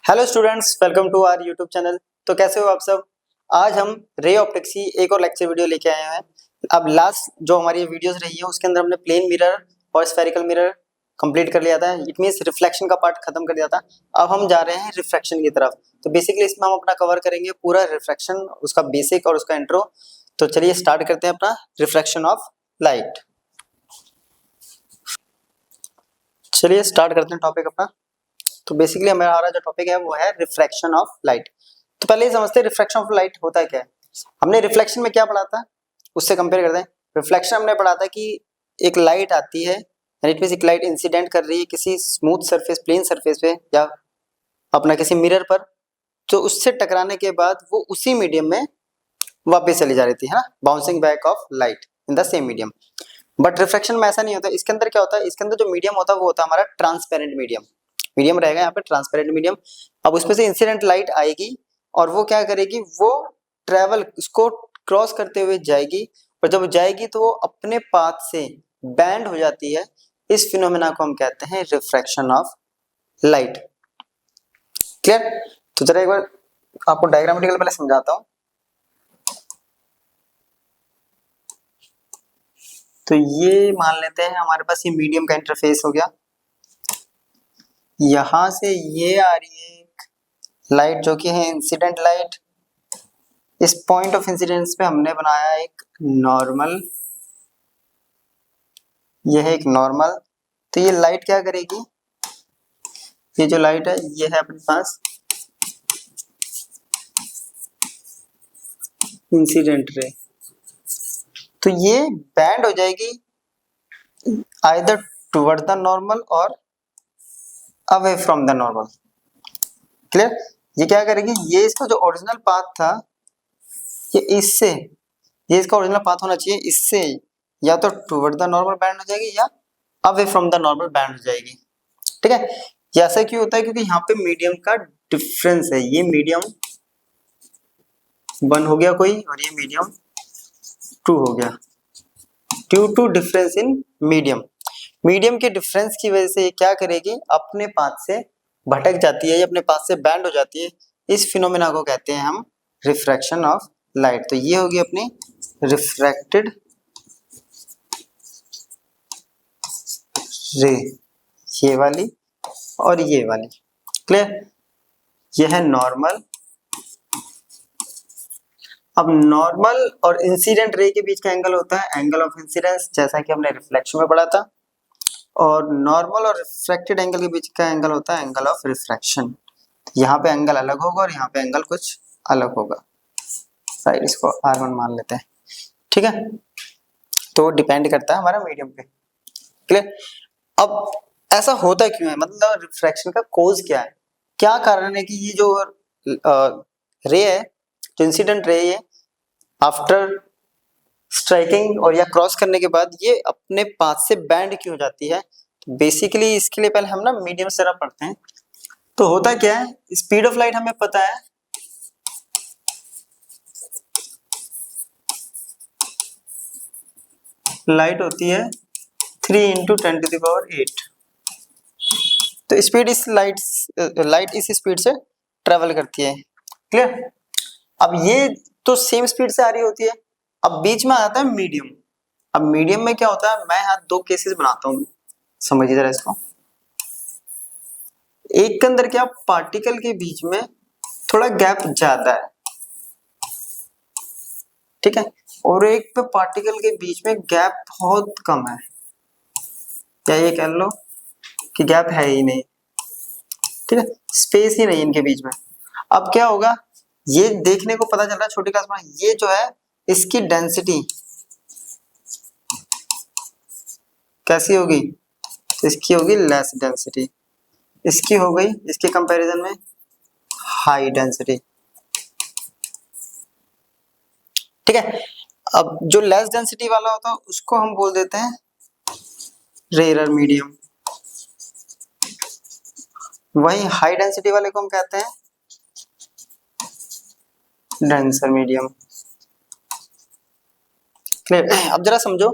Hello students, welcome to our YouTube channel. तो कैसे हो आप सब। आज हम रे ऑप्टिक्स की एक और लेक्चर वीडियो लेके आए हैं। अब लास्ट जो हमारी वीडियोस रही है उसके अंदर हमने प्लेन मिरर और स्फेरिकल मिरर कंप्लीट कर लिया था। इट मींस रिफ्लेक्शन का पार्ट खत्म कर दिया था। अब हम जा रहे हैं रिफ्रैक्शन की तरफ। तो बेसिकली इसमें हम अपना कवर करेंगे पूरा रिफ्रैक्शन, उसका बेसिक और उसका इंट्रो। तो चलिए स्टार्ट करते हैं अपना रिफ्रैक्शन ऑफ लाइट। चलिए स्टार्ट करते हैं टॉपिक अपना। तो बेसिकली हमारा जो टॉपिक है वो है रिफ्रैक्शन ऑफ लाइट। तो पहले ही समझते हैं रिफ्रैक्शन ऑफ लाइट होता है क्या है। हमने रिफ्लेक्शन में क्या पढ़ा था उससे कंपेयर करते हैं। रिफ्लेक्शन हमने पढ़ा था कि एक लाइट आती है, इट मींस एक लाइट इंसिडेंट कर रही है किसी स्मूथ सरफेस, प्लेन सरफेस पे या अपना किसी मिरर पर, तो उससे टकराने के बाद वो उसी मीडियम में वापस चली जा रही थी, है ना, bouncing back of light in the same medium. But refraction में ऐसा नहीं होता। इसके अंदर क्या होता है, इसके अंदर जो मीडियम होता है वो होता है हमारा ट्रांसपेरेंट मीडियम। मीडियम रहेगा यहाँ पे ट्रांसपेरेंट मीडियम। अब उसमें से इंसिडेंट लाइट आएगी और वो क्या करेगी, वो ट्रेवल उसको क्रॉस करते हुए जाएगी, और जब जाएगी तो वो अपने पाथ से बैंड हो जाती है। इस फिनोमेना को हम कहते हैं रिफ्रैक्शन ऑफ लाइट। क्लियर। तो जरा एक बार आपको डायग्रामेटिकल पहले समझाता हूँ। तो ये मान लेते हैं हमारे पास ये मीडियम का इंटरफेस हो गया। यहां से ये आ रही है एक लाइट जो कि है इंसिडेंट लाइट। इस पॉइंट ऑफ इंसिडेंस पे हमने बनाया एक नॉर्मल, यह है एक नॉर्मल। तो ये लाइट क्या करेगी, ये जो लाइट है ये है अपने पास इंसिडेंट रे। तो ये बैंड हो जाएगी आइदर टुवर्ड द नॉर्मल और away from the normal. Clear. ये क्या करेगी, ये इसका जो ओरिजिनल पाथ था ये इससे, ये इसका ओरिजिनल पाथ होना चाहिए, इससे या तो टुवर्ड द नॉर्मल बैंड हो जाएगी या away from the normal band हो जाएगी। ठीक है। ये ऐसा क्यों होता है, क्योंकि यहाँ पे मीडियम का डिफरेंस है। ये मीडियम 1 हो गया कोई, और ये मीडियम 2 हो गया, due to difference in medium. Medium के डिफरेंस की वजह से ये क्या करेगी, अपने पाथ से भटक जाती है, ये अपने पाथ से बैंड हो जाती है। इस फिनोमेना को कहते हैं हम रिफ्रैक्शन ऑफ लाइट। तो ये होगी अपनी रिफ्रैक्टेड रे, ये वाली और ये वाली। क्लियर। ये है नॉर्मल। अब नॉर्मल और इंसिडेंट रे के बीच का एंगल होता है एंगल ऑफ इंसिडेंस, जैसा कि हमने रिफ्लेक्शन में पढ़ा था। और नॉर्मल और रिफ्रैक्टेड एंगल के बीच का एंगल होता है एंगल ऑफ रिफ्रैक्शन। यहाँ पे एंगल अलग होगा और यहाँ पे एंगल कुछ अलग होगा। राइट, इसको R1 मान लेते हैं। ठीक है। तो डिपेंड करता है हमारा मीडियम पे। क्लियर। अब ऐसा होता क्यों है, मतलब रिफ्रैक्शन का कोज क्या है, क्या कारण है कि ये जो रे है, जो इंसिडेंट रे है, आफ्टर स्ट्राइकिंग और या क्रॉस करने के बाद ये अपने पाथ से बैंड क्यों हो जाती है। तो बेसिकली इसके लिए पहले हम ना मीडियम से जरा पढ़ते हैं। तो होता क्या है, स्पीड ऑफ लाइट हमें पता है, लाइट होती है 3 × 10⁸। तो स्पीड इस लाइट इस स्पीड से ट्रेवल करती है। क्लियर। अब ये तो सेम स्पीड से आ रही होती है। अब बीच में आता है मीडियम। अब मीडियम में क्या होता है, मैं यहाँ 2 केसेस बनाता हूँ, समझिए जरा इसको। एक के अंदर क्या, पार्टिकल के बीच में थोड़ा गैप ज्यादा है, ठीक है, और एक पे पार्टिकल के बीच में गैप बहुत कम है, या ये कह लो कि गैप है ही नहीं। ठीक है, स्पेस ही नहीं इनके बीच में। अब क्या होगा, ये देखने को पता चल रहा है छोटी क्लास में, ये जो है इसकी डेंसिटी कैसी होगी, इसकी होगी लेस डेंसिटी, इसकी हो गई इसके कंपैरिजन में हाई डेंसिटी। ठीक है। अब जो लेस डेंसिटी वाला होता है उसको हम बोल देते हैं रेयर मीडियम, वही हाई डेंसिटी वाले को हम कहते हैं डेंसर मीडियम। क्लियर। अब जरा समझो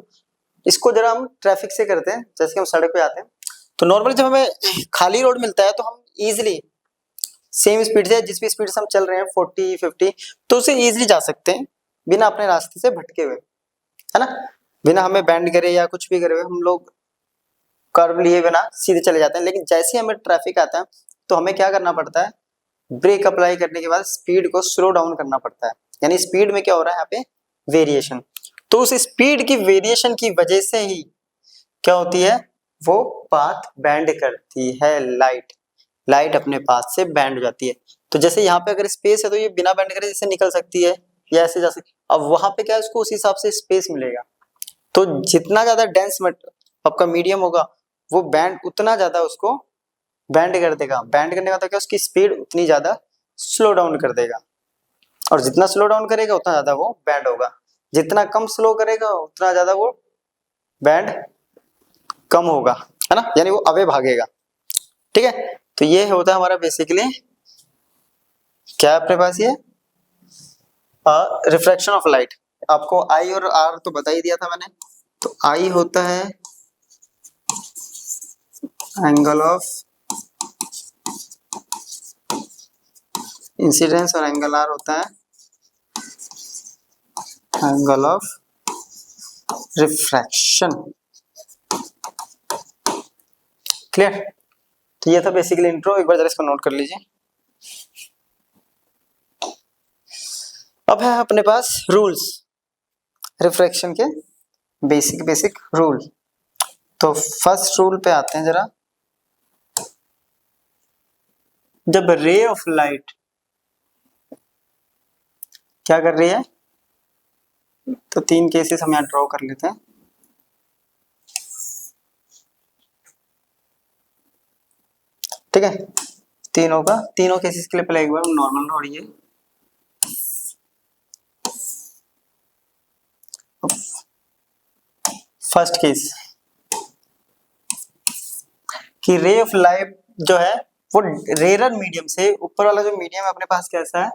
इसको, जरा हम ट्रैफिक से करते हैं। जैसे कि हम सड़क पे आते हैं तो नॉर्मली जब हमें खाली रोड मिलता है तो हम इजीली सेम स्पीड से, जिस भी स्पीड से हम चल रहे हैं 40 50, तो उसे इजीली जा सकते हैं बिना अपने रास्ते से भटके हुए, है ना, बिना हमें बैंड करे या कुछ भी करे हुए हम लोग कर्व लिए बिना सीधे चले जाते हैं। लेकिन जैसे ही हमें ट्रैफिक आता है तो हमें क्या करना पड़ता है, ब्रेक अप्लाई करने के बाद स्पीड को स्लो डाउन करना पड़ता है, यानी स्पीड में क्या हो रहा है यहाँ पे वेरिएशन। तो उस स्पीड की वेरिएशन की वजह से ही क्या होती है, वो पाथ बैंड करती है, लाइट अपने पाथ से बैंड हो जाती है। तो जैसे यहाँ पे अगर स्पेस है तो ये बिना बैंड करे जैसे निकल सकती है या ऐसे जा सकती है। अब वहां पे क्या है, उसको उस हिसाब से स्पेस मिलेगा। तो जितना ज्यादा डेंस आपका मीडियम होगा वो बैंड उतना ज्यादा उसको बैंड कर देगा। बैंड करने का मतलब क्या, उसकी स्पीड उतनी ज्यादा स्लो डाउन कर देगा, और जितना स्लो डाउन करेगा उतना ज्यादा वो बैंड होगा, जितना कम स्लो करेगा उतना ज्यादा वो बैंड कम होगा, है ना, यानी वो अवे भागेगा। ठीक है, तो ये होता है हमारा बेसिकली क्या है अपने पास, ये रिफ्रैक्शन ऑफ लाइट। आपको आई और आर तो बता ही दिया था मैंने। तो आई होता है एंगल ऑफ इंसिडेंस और एंगल आर होता है एंगल ऑफ रिफ्रैक्शन। क्लियर? तो ये था बेसिकली इंट्रो, एक बार जरा इसको नोट कर लीजिए। अब है अपने पास रूल्स, रिफ्रैक्शन के बेसिक रूल। तो फर्स्ट रूल पे आते हैं जरा। जब रे ऑफ लाइट क्या कर रही है, तो तीन केसेस हम यहाँ ड्रॉ कर लेते हैं। ठीक है, तीनों केसेस के लिए पहले एक बार नॉर्मल ढूंढिए। फर्स्ट केस कि रे ऑफ लाइट जो है वो रेयर मीडियम से, ऊपर वाला जो मीडियम है अपने पास कैसा है,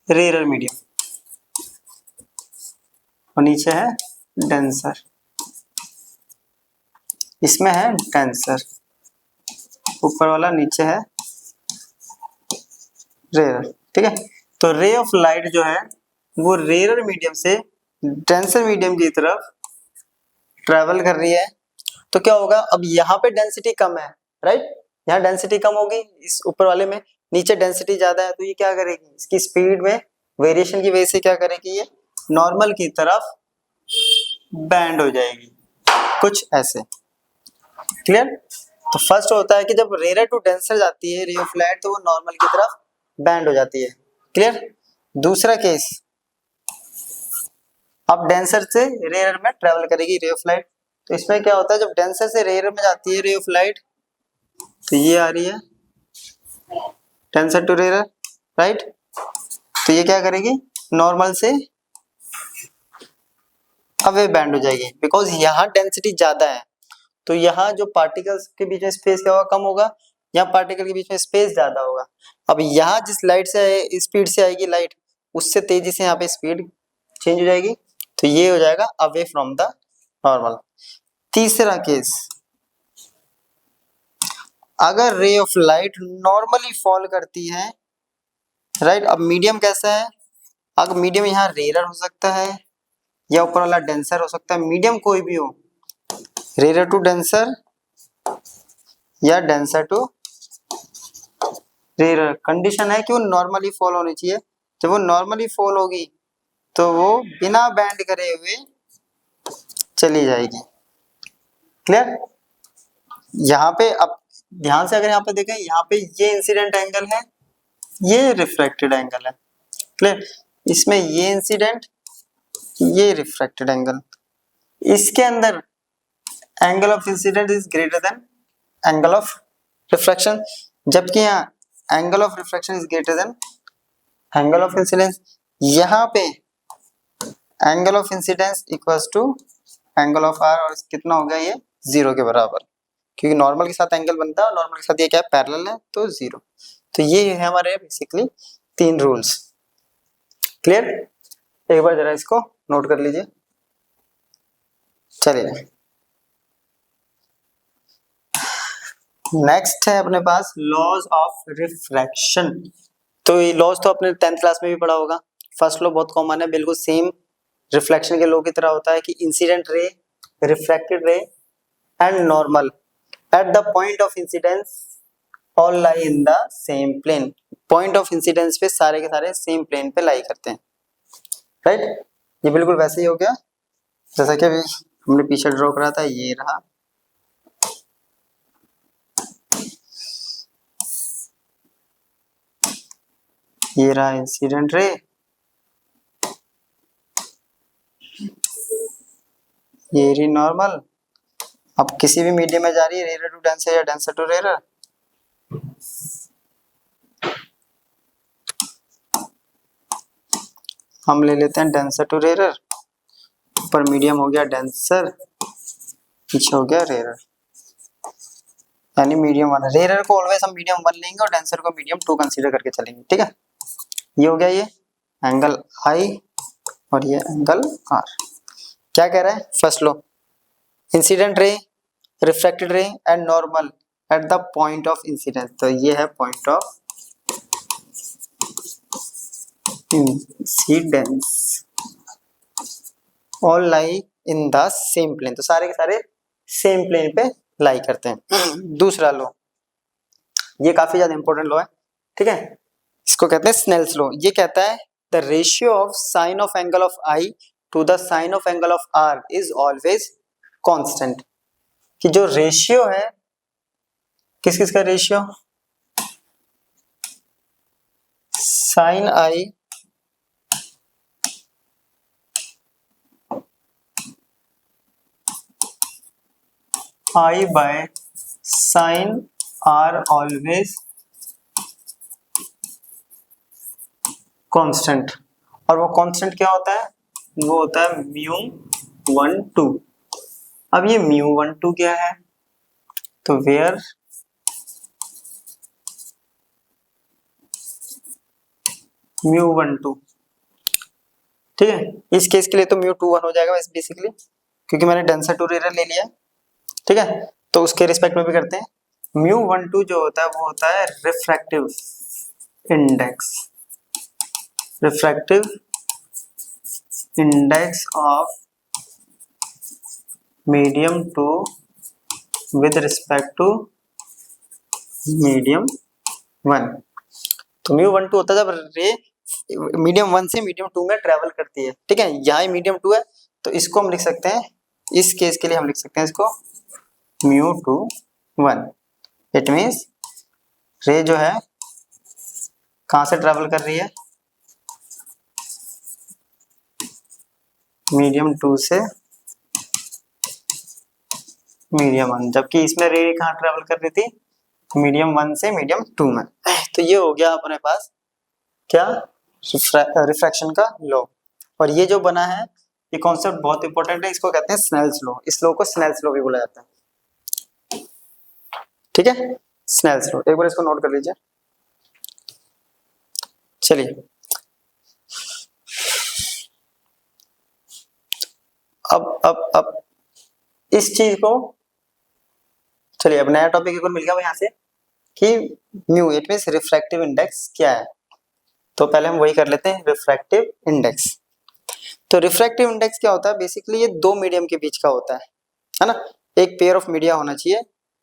रेयर मीडियम, और नीचे है डेंसर, इसमें है डेंसर ऊपर वाला, नीचे है रेयर। ठीक है, तो रे ऑफ लाइट जो है वो रेयर मीडियम से डेंसर मीडियम की तरफ ट्रेवल कर रही है। तो क्या होगा, अब यहाँ पे डेंसिटी कम है, राइट, यहाँ डेंसिटी कम होगी इस ऊपर वाले में, नीचे डेंसिटी ज्यादा है, तो ये क्या करेगी, इसकी स्पीड में वेरिएशन की वजह से क्या करेगी, ये नॉर्मल की तरफ बैंड हो जाएगी, कुछ ऐसे। क्लियर? तो फर्स्ट होता है कि जब रेयर टू डेंसर जाती है रे ऑफ लाइट तो वो नॉर्मल की तरफ बैंड हो जाती है। क्लियर? दूसरा केस, अब डेंसर से रेयर में ट्रेवल करेगी रे ऑफ लाइट, तो इसमें क्या होता है, जब डेंसर से रेयर में जाती है रे ऑफ लाइट तो ये आ रही है डेंसर टू रेयर, राइट, तो ये क्या करेगी, नॉर्मल से अवे बैंड हो जाएगी, बिकॉज यहाँ डेंसिटी ज्यादा है। तो यहाँ जो पार्टिकल्स के बीच में स्पेस क्या होगा, कम होगा, यहाँ पार्टिकल के बीच में स्पेस ज्यादा होगा। अब यहाँ जिस लाइट से स्पीड से आएगी लाइट, उससे तेजी से यहाँ पे स्पीड चेंज हो जाएगी, तो ये हो जाएगा अवे फ्रॉम द नॉर्मल। तीसरा केस, अगर ray of light normally fall करती है, राइट, अब मीडियम कैसा है, अगर मीडियम यहाँ रेयर हो सकता है या ऊपर वाला डेंसर हो सकता है, मीडियम कोई भी हो, रेयर टू डेंसर या डेंसर टू रेयर, कंडीशन है कि वो नॉर्मली फॉल होनी चाहिए। जब वो नॉर्मली फॉल होगी तो वो बिना बैंड करे हुए चली जाएगी। क्लियर? यहाँ पे अब ध्यान से अगर यहाँ पे देखें, यहाँ पे ये इंसिडेंट एंगल है, ये रिफ्रैक्टेड एंगल है। क्लियर? इसमें ये इंसिडेंट, ये रिफ्रैक्टेड एंगल, इसके अंदर angle of incident is greater than angle of refraction, जबकि यहाँ angle of refraction is greater than angle of incidence. यहाँ पे angle of incidence equals to angle of r, और कितना हो गया, ये 0 के बराबर, क्योंकि नॉर्मल के साथ एंगल बनता है और नॉर्मल के साथ ये क्या है, पैरेलल है, तो 0। तो ये है हमारे बेसिकली 3 रूल्स। क्लियर? एक बार जरा इसको नोट कर लीजिए। चलिए नेक्स्ट है अपने पास लॉज ऑफ रिफ्रैक्शन। तो ये लॉज तो अपने 10th क्लास में भी पढ़ा होगा। फर्स्ट लॉ बहुत कॉमन है, बिल्कुल सेम रिफ्लेक्शन के लॉ की तरह होता है कि incident ray, refracted ray and normal at the point of incidence all lie in the same plane. Point of incidence पे सारे के सारे सेम प्लेन पे लाई करते हैं, राइट। ये बिल्कुल वैसे ही हो गया जैसा कि अभी हमने पीछे ड्रॉ करा था, ये रहा। ये रहा इंसिडेंट रे, ये रही नॉर्मल। अब किसी भी मीडियम में जा रही है, रेयर टू डेंसर या डेंसर टू रेयर। हम ले लेते हैं डेंसर टू रेयर। ऊपर मीडियम हो गया डेंसर, पीछे हो गया रेयर, यानी मीडियम वन। रेयर को ऑलवेज हम मीडियम वन लेंगे और डेंसर को मीडियम टू कंसीडर करके चलेंगे, ठीक है। ये हो गया ये एंगल आई और ये एंगल आर। क्या कह रहा है फर्स्ट लो, incident ray, refracted ray and normal at the point of incidence. तो ये है point of incidence all lie in the same plane. तो सारे के सारे सेम प्लेन पे लाई करते हैं। दूसरा लो, ये काफी ज्यादा इंपॉर्टेंट लो है, ठीक है। इसको कहते हैं स्नेल्स लो। ये कहता है the ratio of sine of angle of i to the sine of angle of r is always constant. कि जो रेशियो है, किस किस का ratio, sine i i by sine r always constant. और वो कांस्टेंट क्या होता है, वो होता है म्यू 1 2। अब ये म्यू 1 2 क्या है, तो वेयर म्यू 1 2, ठीक है। इस केस के लिए तो म्यू 2 1 हो जाएगा वैसे बेसिकली, क्योंकि मैंने डेंसर टू रेयर ले लिया, ठीक है। तो उसके रिस्पेक्ट में भी करते हैं। म्यू 1 2 जो होता है वो होता है refractive index, refractive index of medium 2 with respect to medium 1। तो म्यू 1 2 होता है जब रे मीडियम 1 से मीडियम 2 में ट्रेवल करती है, ठीक है। यहाँ मीडियम 2 है तो इसको हम लिख सकते हैं, इस केस के लिए हम लिख सकते हैं इसको म्यू 2 1। इट मीन्स रे जो है कहां से ट्रेवल कर रही है, मीडियम 2 से मीडियम 1, जबकि इसमें रे कहां ट्रेवल कर रही थी, मीडियम 1 से मीडियम 2 में। तो ये हो गया अपने पास क्या, रिफ्रैक्शन का लॉ। और ये जो बना है ये कॉन्सेप्ट बहुत इंपॉर्टेंट है, इसको कहते हैं स्नेल्स लॉ। इस लॉ को स्नेल्स लॉ भी बोला जाता है, ठीक है। स्नेल्स लॉ, एक बार इसको नोट कर लीजिए। चलिए अब इस चीज को, चलिए अब नया टॉपिक एक और मिल गया यहाँ से कि mu, it means refractive index क्या है। तो पहले हम वही कर लेते हैं, रिफ्रैक्टिव इंडेक्स। तो रिफ्रैक्टिव इंडेक्स क्या होता है, बेसिकली ये दो मीडियम के बीच का होता है ना। एक पेयर ऑफ मीडिया होना चाहिए,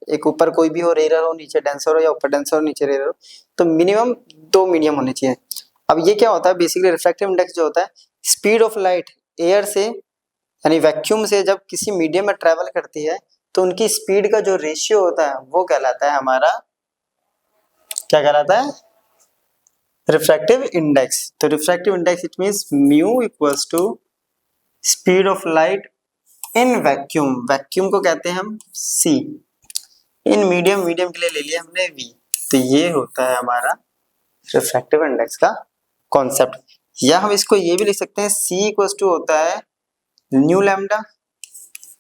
एक ऊपर कोई भी हो, रेयर हो, नीचे डेंसर हो, या ऊपर डेंसर हो नीचे रेयर हो, तो मिनिमम दो मीडियम होने चाहिए। अब ये क्या होता है, बेसिकली रिफ्रैक्टिव इंडेक्स जो होता है, स्पीड ऑफ लाइट एयर से यानी वैक्यूम से जब किसी मीडियम में ट्रेवल करती है तो उनकी स्पीड का जो रेशियो होता है वो कहलाता है हमारा, क्या कहलाता है, रिफ्रैक्टिव इंडेक्स। तो refractive index it means mu equals to speed of light in vacuum, vacuum को कहते हैं हम सी, इन मीडियम, मीडियम के लिए ले लिया हमने वी। तो ये होता है हमारा रिफ्रैक्टिव इंडेक्स का कॉन्सेप्ट। या हम इसको ये भी लिख सकते हैं, सी इक्वल्स टू होता है new lambda,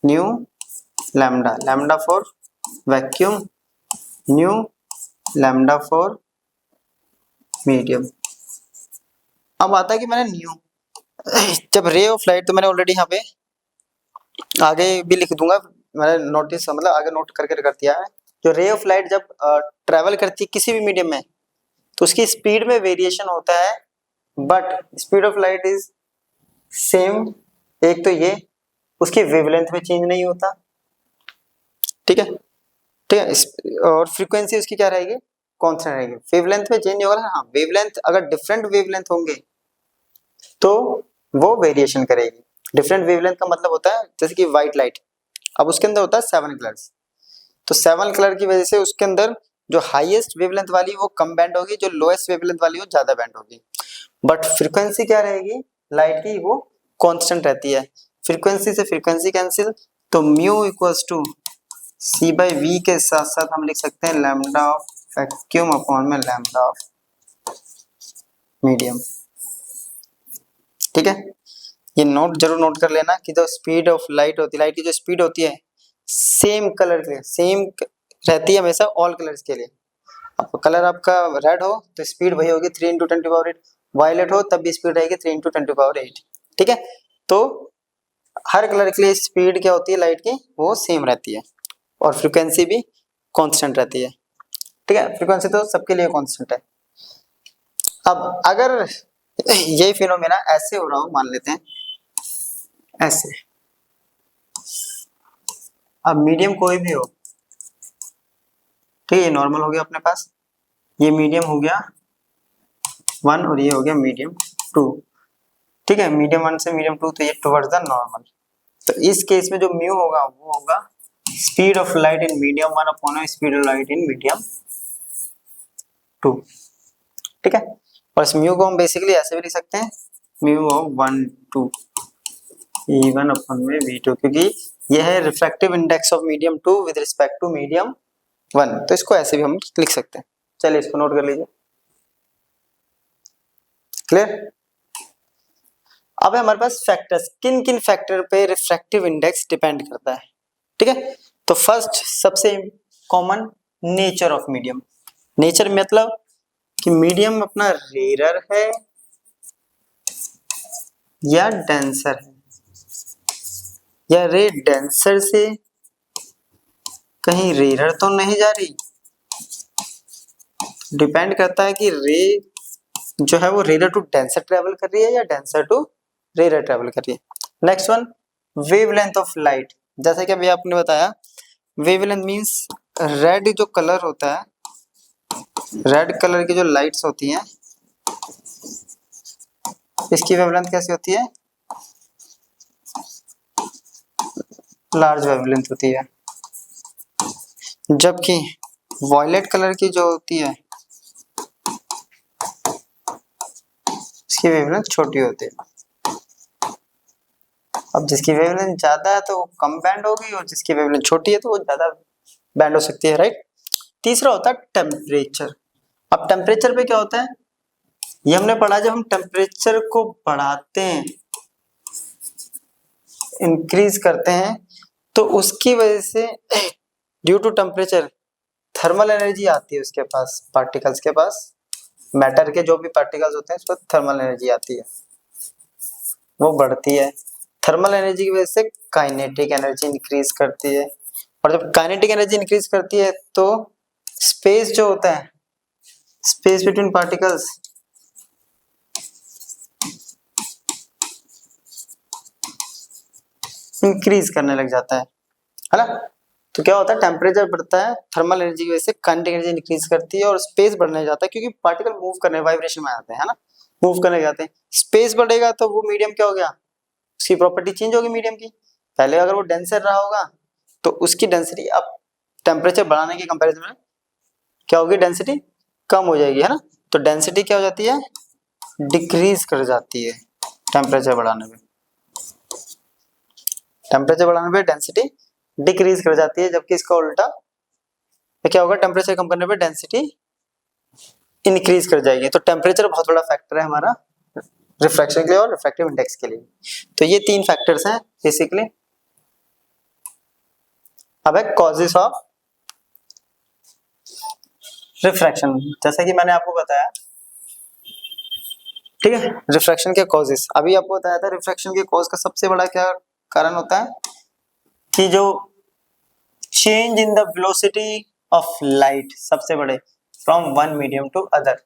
new lambda, lambda for vacuum, new lambda for medium. अब आता है कि मैंने न्यू, जब रे ऑफ लाइट, तो मैंने ऑलरेडी यहाँ पे आगे भी लिख दूंगा, मैंने नोटिस मतलब आगे नोट करके कर दिया है जो रे ऑफ लाइट जब ट्रेवल करती है किसी भी मीडियम में तो उसकी स्पीड में वेरिएशन होता है, but speed of light is same. एक तो ये उसकी वेवलेंथ में चेंज नहीं होता, ठीक है, ठीक है। और फ्रीक्वेंसी उसकी क्या रहेगी, कांस्टेंट रहेगी। वेवलेंथ में चेंज नहीं होगा। हाँ, वेवलेंथ अगर डिफरेंट वेवलेंथ होंगे तो वो वेरिएशन करेगी। डिफरेंट वेवलेंथ का मतलब होता है जैसे कि व्हाइट लाइट, अब उसके अंदर होता है 7 कलर्स, तो 7 कलर की वजह से उसके अंदर जो हाईएस्ट वेवलेंथ वाली वो कम बैंड होगी, जो लोएस्ट वेवलेंथ वाली वो ज्यादा बैंड होगी। बट फ्रीक्वेंसी क्या रहेगी लाइट की, वो कांस्टेंट रहती है। फ्रीक्वेंसी से फ्रीक्वेंसी कैंसिल, तो mu equals to c by v के साथ साथ हम लिख सकते हैं लैम्डा ऑफ वैक्यूम अपॉन में लैम्डा ऑफ मीडियम, ठीक है। ये जरूर नोट कर लेना कि जो स्पीड ऑफ लाइट होती है, लाइट की जो स्पीड होती है सेम कलर के सेम रहती है हमेशा ऑल कलर्स के लिए। अब कलर आपका रेड हो तो स्पीड वही होगी 3 × 10⁸, वायलेट हो तब भी स्पीड रहेगी 3 × 10⁸, ठीक है। तो हर कलर के लिए स्पीड क्या होती है लाइट की, वो सेम रहती है और फ्रीक्वेंसी भी कांस्टेंट रहती है, ठीक है। फ्रीक्वेंसी तो सबके लिए कांस्टेंट है। अब अगर यही फिनोमेना ऐसे हो रहा हो, मान लेते हैं ऐसे, अब मीडियम कोई भी हो, ठीक है, ये नॉर्मल हो गया अपने पास, ये मीडियम हो गया 1 और ये हो गया मीडियम 2, ठीक है। मीडियम 1 से मीडियम 2 तो ये टुवर्ड्स द नॉर्मल। तो इस केस में जो म्यू होगा वो होगा speed of light in medium 1 upon speed of light in medium 2, ठीक है। और इस म्यू को हम बेसिकली ऐसे भी लिख सकते हैं म्यू ऑफ 1 2 E1 अपॉन में V2, क्योंकि यह है refractive index of medium 2 with respect to medium 1, तो इसको ऐसे भी हम लिख सकते हैं। चलिए इसको नोट कर लीजिए, क्लियर। अब है हमारे पास फैक्टर्स, किन किन फैक्टर पे रिफ्रैक्टिव इंडेक्स डिपेंड करता है, ठीक है। तो फर्स्ट सबसे common nature of medium. Nature मतलब कि मीडियम अपना रेयर है या डेंसर है, या रे डेंसर से कहीं रेयर तो नहीं जा रही। डिपेंड करता है कि रे जो है वो रेयर टू डेंसर ट्रेवल कर रही है या डेंसर टू रेयर ट्रेवल कर रही है। Next one, wavelength of light. जैसे कि अभी आपने बताया वेवलेंथ मींस रेड जो कलर होता है, रेड कलर की जो लाइट्स होती हैं इसकी वेवलेंथ कैसी होती है, लार्ज वेवलेंथ होती है। जबकि वॉयलेट कलर की जो होती है इसकी वेवलेंथ छोटी होती है। अब जिसकी वेवलेंथ ज्यादा है तो वो कम बैंड होगी और जिसकी वेवलेंथ छोटी है तो वो ज्यादा बैंड हो सकती है, राइट। तीसरा होता है टेम्परेचर। अब टेम्परेचर पे क्या होता है, ये हमने पढ़ा जब हम टेम्परेचर को बढ़ाते हैं इंक्रीज करते हैं तो उसकी वजह से due to temperature thermal energy आती है उसके पास, पार्टिकल्स के पास, मैटर के जो भी पार्टिकल्स होते हैं उस पर थर्मल एनर्जी आती है, वो बढ़ती है। थर्मल एनर्जी की वजह से काइनेटिक एनर्जी इंक्रीज करती है, और जब काइनेटिक एनर्जी इंक्रीज करती है तो स्पेस जो होता है, स्पेस बिटवीन पार्टिकल्स इंक्रीज करने लग जाता है ना। तो क्या होता है, टेम्परेचर बढ़ता है, थर्मल एनर्जी की वजह से काइनेटिक एनर्जी इंक्रीज करती है और स्पेस बढ़ने जाता है, क्योंकि पार्टिकल मूव करने वाइब्रेशन में आते हैं, है ना, मूव करने जाते हैं। स्पेस बढ़ेगा तो वो मीडियम क्या हो गया, उसकी प्रॉपर्टी चेंज होगी मीडियम की। पहले अगर वो डेंसर रहा होगा तो उसकी डेंसिटी अब टेम्परेचर बढ़ाने के कंपैरिजन में क्या होगी, डेंसिटी कम हो जाएगी, है ना। तो डेंसिटी क्या हो जाती है, डिक्रीज कर जाती है टेम्परेचर बढ़ाने में। टेम्परेचर बढ़ाने पे डेंसिटी डिक्रीज कर जाती है, जबकि इसका उल्टा क्या होगा, टेम्परेचर कम करने पे डेंसिटी इंक्रीज कर जाएगी। तो टेम्परेचर बहुत बड़ा फैक्टर है हमारा रिफ्रैक्शन के लिए और रिफ्रैक्टिव इंडेक्स के लिए। तो ये 3 फैक्टर्स हैं बेसिकली। अब है कॉजेस ऑफ रिफ्रैक्शन, जैसा कि मैंने आपको बताया, ठीक है। रिफ्रैक्शन के कॉजेस अभी आपको बताया था। रिफ्रैक्शन के कॉज का सबसे बड़ा क्या कारण होता है कि जो change in the velocity of light, सबसे बड़े, from one medium to other.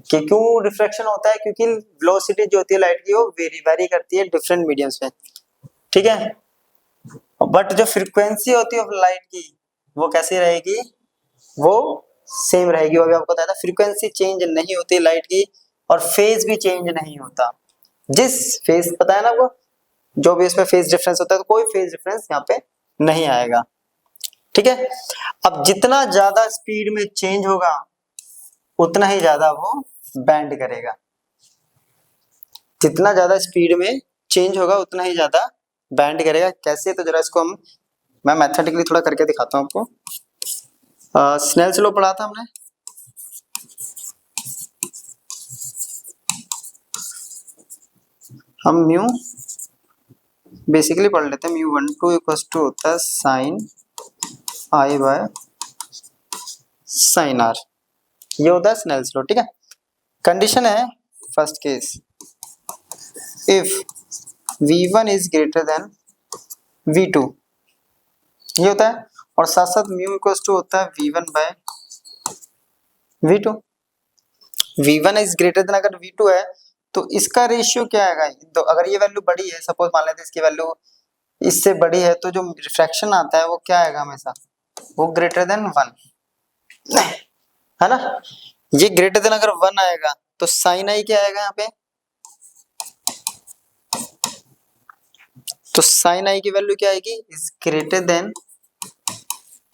कि क्यों रिफ्रैक्शन होता है? क्योंकि वेलोसिटी जो होती है लाइट की वो वेरी करती है डिफरेंट मीडियम्स में, ठीक है। बट जो फ्रीक्वेंसी होती है लाइट की वो कैसी रहेगी? वो सेम रहेगी। वो भी आपको बताया था, फ्रीक्वेंसी चेंज नहीं होती लाइट की और फेज भी चेंज नहीं होता। जिस फेज, पता है ना आपको, जो भी इसमें फेज डिफरेंस होता है तो कोई फेज डिफरेंस यहाँ पे नहीं आएगा, ठीक है। अब जितना ज्यादा स्पीड में चेंज होगा उतना ही ज्यादा वो बैंड करेगा। जितना ज्यादा स्पीड में चेंज होगा उतना ही ज्यादा बैंड करेगा। कैसे? तो जरा इसको मैं मैथमेटिकली थोड़ा करके दिखाता हूँ आपको। स्नेल्स लॉ पढ़ा था हमने, हम म्यू बेसिकली पढ़ लेते हैं। म्यू 1 2 इक्वल्स टू होता है sine I by sine r, ये होता है स्नेल्स लॉ, ठीक है। कंडीशन है first case, if v1 is greater than v2, ये होता है। और साथ साथ म्यू इक्वल्स टू होता है v1 bye v2। v1 is greater then, अगर v2 है तो इसका रेशियो क्या आएगा? तो अगर ये वैल्यू बड़ी है, सपोज मान लेते हैं इसकी वैल्यू इससे बड़ी है, तो जो रिफ्रैक्शन आता है वो क्या आएगा? हमेशा वो ग्रेटर देन 1, है ना। ये ग्रेटर देन अगर 1 आएगा तो साइन आई क्या आएगा यहाँ पे? तो साइन आई की वैल्यू क्या आएगी? Is greater than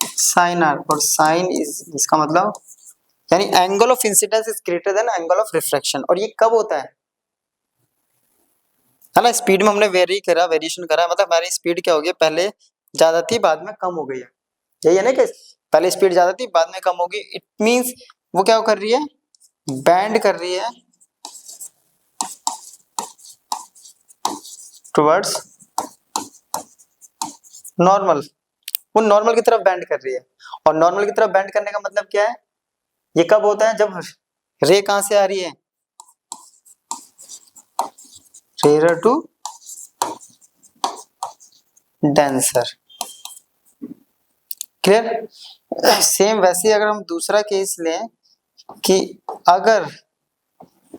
sine r, और साइन इज, इसका मतलब यानी angle of incidence is greater than angle of refraction. और ये कब होता है ना, स्पीड में हमने वेरिएशन करा, मतलब हमारी स्पीड क्या हो गई? पहले ज्यादा थी बाद में कम हो गई है, यही है ना कि पहले स्पीड ज्यादा थी बाद में कम होगी। इट मींस वो क्या कर रही है? बैंड कर रही है टुवर्ड्स नॉर्मल, वो नॉर्मल की तरफ बैंड कर रही है। और नॉर्मल की तरफ बैंड करने का मतलब क्या है? ये कब होता है? जब रे कहां से आ रही है? Rare to denser, clear. Same वैसे अगर हम दूसरा केस लें कि अगर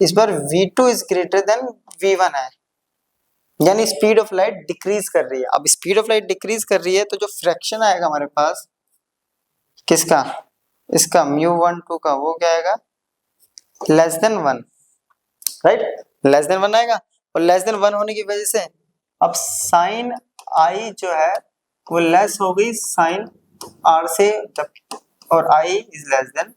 इस बार v2 is greater then v1 है, यानी स्पीड ऑफ लाइट डिक्रीज कर रही है। अब स्पीड ऑफ लाइट डिक्रीज कर रही है तो जो फ्रैक्शन आएगा हमारे पास किसका? इसका μ12 का, वो क्या आएगा? Less than 1, right, less than 1 आएगा। और लेस देन 1 होने की वजह से अब साइन आई जो है वो लेस हो गई साइन आर से, जब और I is less than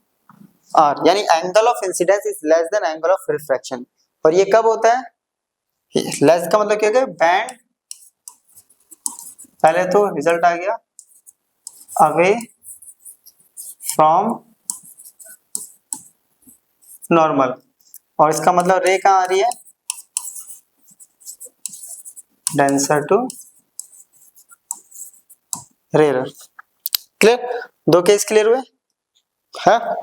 are, यानी angle of incidence is less than angle of refraction. और ये कब होता है? लेस का मतलब क्या है? बैंड, पहले तो रिजल्ट आ गया अवे फ्रॉम नॉर्मल, और इसका मतलब रे कहां आ रही है? Denser to rare, clear. दो केस क्लियर हुए, हाँ।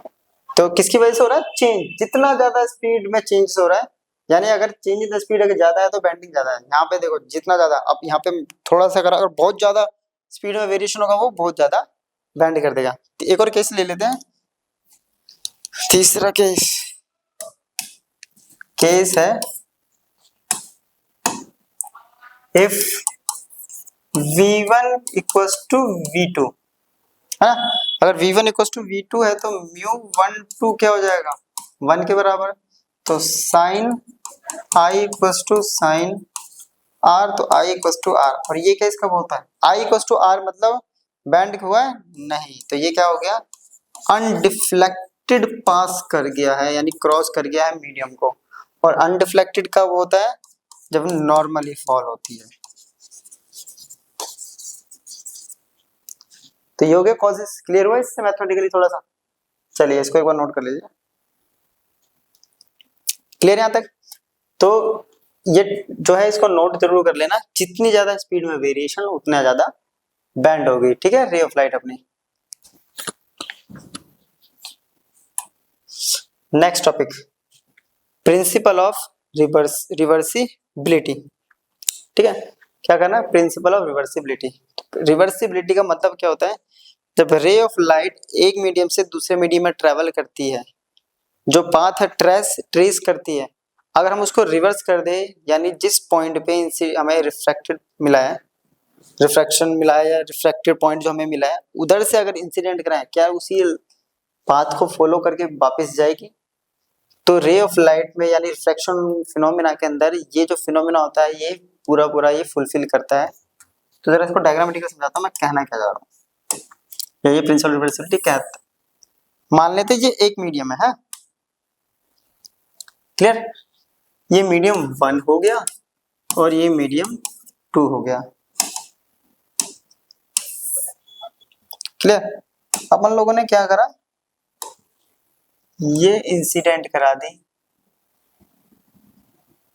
तो किसकी वजह से हो रहा है? चेंज, जितना ज्यादा स्पीड में चेंज हो रहा है, यानी अगर चेंज इन द स्पीड अगर ज्यादा है तो बेंडिंग ज्यादा है। यहाँ पे देखो जितना ज्यादा, अब यहाँ पे थोड़ा सा अगर बहुत ज्यादा स्पीड में वेरिएशन होगा वो बहुत ज्यादा बेंड कर देगा। तो एक और केस ले लेते हैं, तीसरा केस है if v1 equals to v2, है ना। अगर v1 इक्वल्स टू v2 है तो μ12 क्या हो जाएगा? 1 के बराबर। तो sine i equals to sine are, तो आई इक्वल्स टू आर। और ये केस कब होता है? आई इक्वल्स टू आर मतलब बैंड हुआ है नहीं, तो ये क्या हो गया? अनडिफ्लेक्टेड पास कर गया है, यानी क्रॉस कर गया है मीडियम को। और अनडिफ्लेक्टेड कब होता है? जब नॉर्मली फॉल होती है। तो ये हो गया कॉजेस, क्लियर हुआ इससे मैथमेटिकली थोड़ा सा? चलिए इसको एक बार नोट कर लीजिए, क्लियर यहां तक? तो ये जो है इसको नोट जरूर कर लेना, जितनी ज्यादा स्पीड में वेरिएशन उतना ज्यादा बैंड होगी, ठीक है, रे ऑफ लाइट अपनी। Next topic, principle of reversibility, ठीक है। क्या करना? Principle of reversibility. रिवर्सिबिलिटी का मतलब क्या होता है? जब रे ऑफ लाइट एक मीडियम से दूसरे मीडियम में ट्रेवल करती है, जो पाथ है ट्रेस करती है, अगर हम उसको रिवर्स कर दे, यानी जिस पॉइंट पे हमें रिफ्रैक्टेड मिला है, रिफ्रैक्शन मिला है या रिफ्रैक्टेड पॉइंट जो हमें मिला है, उधर से अगर इंसिडेंट कराएं, क्या उसी पाथ को फॉलो करके वापस जाएगी? तो रे ऑफ लाइट में यानी रिफ्रैक्शन फिनोमेना के अंदर ये जो फिनोमेना होता है ये पूरा ये फुलफिल करता है। तो जरा इसको डायग्रामेटिकली समझाता हूँ मैं कहना क्या चाह रहा हूँ। ये प्रिंसिपल रिवर्सिबिलिटी कहता है, मान लेते ये एक मीडियम है, क्लियर? ये मीडियम 1 हो गया और ये मीडियम 2 हो गया, क्लियर? अपन लोगों ने क्या करा, ये इंसिडेंट करा दी,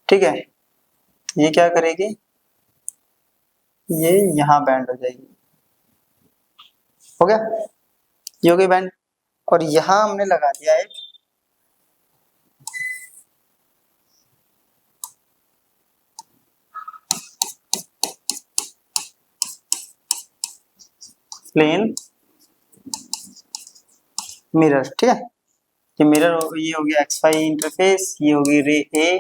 ठीक है? ये क्या करेगी, ये यहां बैंड हो जाएगी, हो गया? ये हो गई बैंड। और यहां हमने लगा दिया एक प्लेन मिरर, ठीक है? ये मिरर ये हो गया XY इंटरफेस, ये होगी रे ए,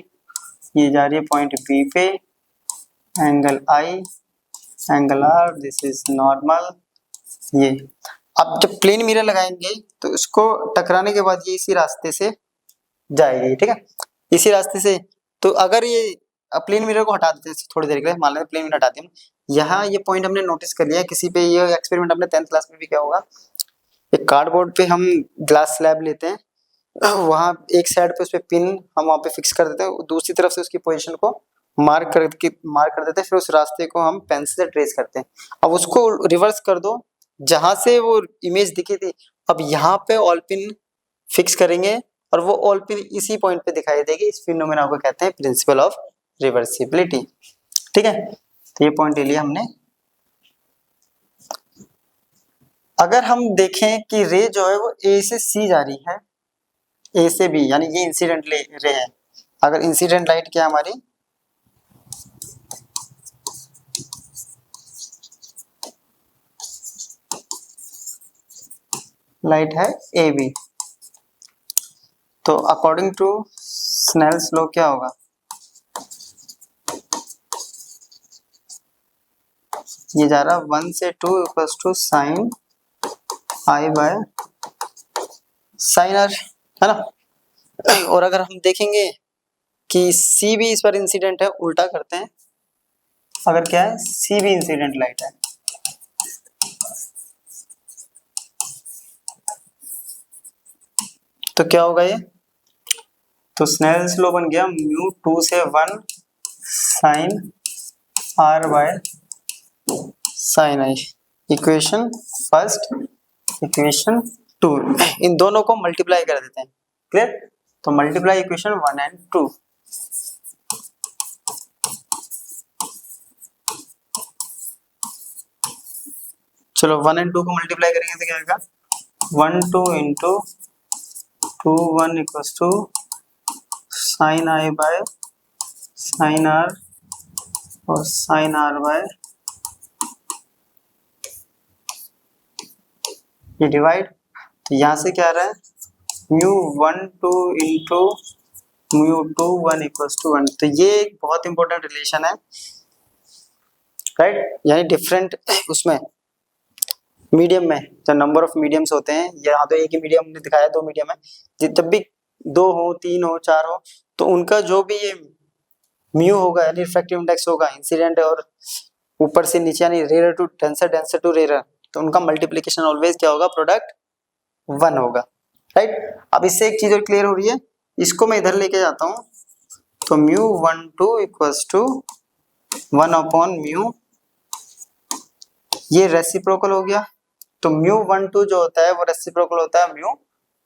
ये जा रही है पॉइंट बी पे, angle I, angle R, this is normal. ये अब जब प्लेन मिरर लगाएंगे तो इसको टकराने के बाद ये इसी रास्ते से जाएगी, ठीक है? इसी रास्ते से। तो अगर ये प्लेन मिरर को हटा देते हैं थोड़ी देर के लिए, मान लेते प्लेन मिरर हटाते हैं, यहाँ ये पॉइंट हमने नोटिस कर लिया, किसी पे ये एक्सपेरिमेंट हमने 10th क्लास में भी किया होगा। एक कार्डबोर्ड पे हम ग्लास स्लैब लेते हैं, वहां एक साइड पे उस पे पिन हम वहां पे फिक्स कर देते हैं, दूसरी तरफ से उसकी पोजीशन को मार्क कर देते हैं, फिर उस रास्ते को हम पेंसिल से ट्रेस करते हैं। अब उसको रिवर्स कर दो, जहां से वो इमेज दिखी थी, अब यहाँ पे ऑल पिन फिक्स करेंगे और वो ऑल पिन इसी पॉइंट पे दिखाई देगी। इस फिनोमेना को कहते हैं प्रिंसिपल ऑफ रिवर्सिबिलिटी, ठीक है? तो ये पॉइंट ले लिया हमने। अगर हम देखें कि रे जो है वो ए से सी जा रही है, ए से बी, यानी ये इंसिडेंट रे है। अगर इंसिडेंट लाइट क्या हमारी लाइट है ए बी, तो अकॉर्डिंग टू स्नेल्स लॉ क्या होगा, ये जा रहा 1 से 2 equals to sine I by sine r, है ना? और अगर हम देखेंगे कि सी भी इस पर इंसिडेंट है, उल्टा करते हैं, अगर क्या है सी भी इंसिडेंट लाइट है, तो क्या होगा ये, तो स्नेल्स लॉ बन गया म्यू 2 से 1 sine r by sine i. Equation first, equation 2, इन दोनों को मल्टीप्लाई कर देते हैं, क्लियर? तो मल्टीप्लाई इक्वेशन 1 एंड 2, चलो 1 एंड 2 को मल्टीप्लाई करेंगे तो क्या आएगा, 1 2 into 2 1 equals to sine I by sine r और साइन आर बाय ये डिवाइड, तो यहाँ से क्या आ रहा है mu 1 2 into mu 2 1 equals to 1। तो ये एक बहुत इंपॉर्टेंट रिलेशन है, राइट? यानी डिफरेंट उसमें मीडियम में जो नंबर ऑफ मीडियम्स होते हैं, यहाँ तो एक ही मीडियम ने दिखाया, 2 मीडियम है, जब भी 2 हो 3 हो 4 हो, तो उनका जो भी ये म्यू होगा यानी रिफ्रैक्टिव इंडेक्स होगा, इंसिडेंट और ऊपर से नीचे यानी rare to denser, denser to rare, तो उनका मल्टीप्लिकेशन ऑलवेज क्या होगा, प्रोडक्ट 1 होगा, राइट? अब इससे एक चीज और क्लियर हो रही है, इसको मैं इधर लेके जाता हूँ, तो mu 1 2 equals to 1 upon mu, ये रेसिप्रोकल हो गया, तो म्यू 1 2 जो होता है वो रेसिप्रोकल होता है म्यू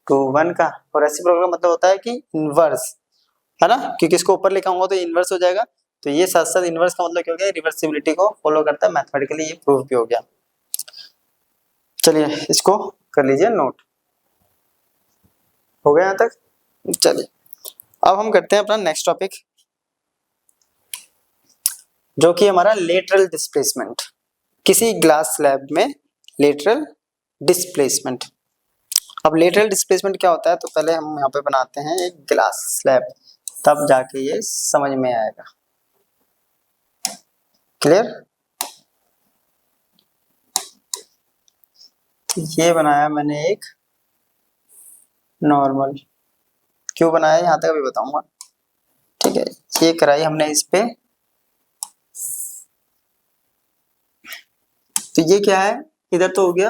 2 1 का, और रेसिप्रोकल मतलब होता है कि इनवर्स, है ना? क्योंकि इसको ऊपर लिखा होगा तो इनवर्स हो जाएगा, तो ये साथ साथ इनवर्स का मतलब क्या हो गया, रिवर्सिबिलिटी को फॉलो करता है, मैथमेटिकली ये प्रूफ भी हो गया। चलिए इसको कर लीजिए नोट, हो गया यहाँ तक? चलिए अब हम करते हैं अपना नेक्स्ट टॉपिक, जो कि हमारा लेटरल डिस्प्लेसमेंट। किसी ग्लास स्लैब में लेटरल डिस्प्लेसमेंट। अब लेटरल डिस्प्लेसमेंट क्या होता है, तो पहले हम यहाँ पे बनाते हैं एक ग्लास स्लैब, तब जाके ये समझ में आएगा। क्लियर? तो ये बनाया मैंने एक नॉर्मल, क्यों बनाया यहाँ तक अभी बताऊंगा। ठीक है, ये कराई हमने इस पे, तो ये क्या है, इधर तो हो गया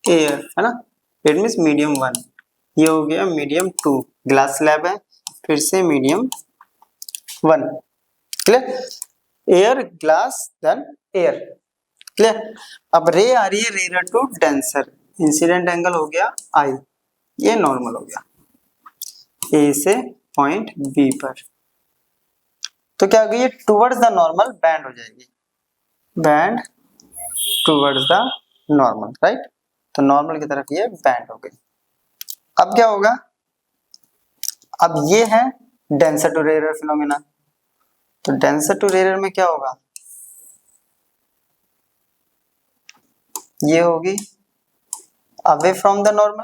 एयर है ना, इट मीन्स मीडियम 1, ये हो गया मीडियम 2, ग्लास स्लैब है, फिर से medium 1। Clear? Air glass then air. Clear? अब रे आ रही है rare to denser, incident angle हो गया आई, ये नॉर्मल हो गया ए से पॉइंट बी पर, तो क्या होगी, ये टुवर्ड्स द नॉर्मल बैंड हो जाएगी, band towards the normal, right. तो नॉर्मल की तरफ ये बैंड हो गई। अब क्या होगा, अब ये है डेंसर टू रेयर फिनोमिना, तो डेंसर टू रेयर में क्या होगा, ये होगी अवे फ्रॉम द नॉर्मल,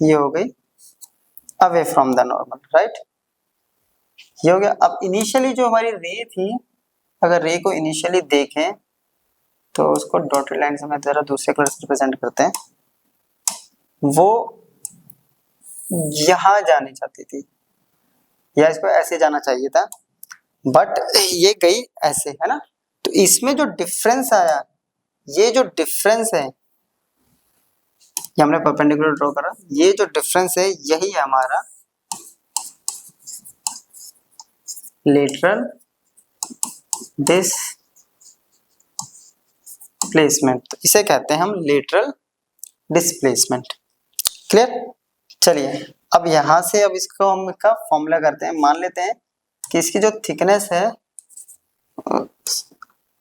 ये हो गई away from the normal, right. ये हो गया। अब इनिशियली जो हमारी रे थी, अगर रे को इनिशियली देखें तो उसको डॉटेड लाइन से मैं जरा दूसरे कलर से रिप्रेजेंट करते हैं, वो यहां जानी चाहती थी या इसको ऐसे जाना चाहिए था, बट ये गई ऐसे, है ना। तो इसमें जो डिफरेंस आया, ये जो डिफरेंस है, ये हमने परपेंडिकुलर ड्रॉ करा, ये जो डिफरेंस है यही है हमारा लेटरल डिस्प्लेसमेंट, तो इसे कहते हैं हम लेटरल डिस्प्लेसमेंट। क्लियर? चलिए अब यहां से अब इसको हम इसका फॉर्मूला करते हैं। मान लेते हैं कि इसकी जो थिकनेस है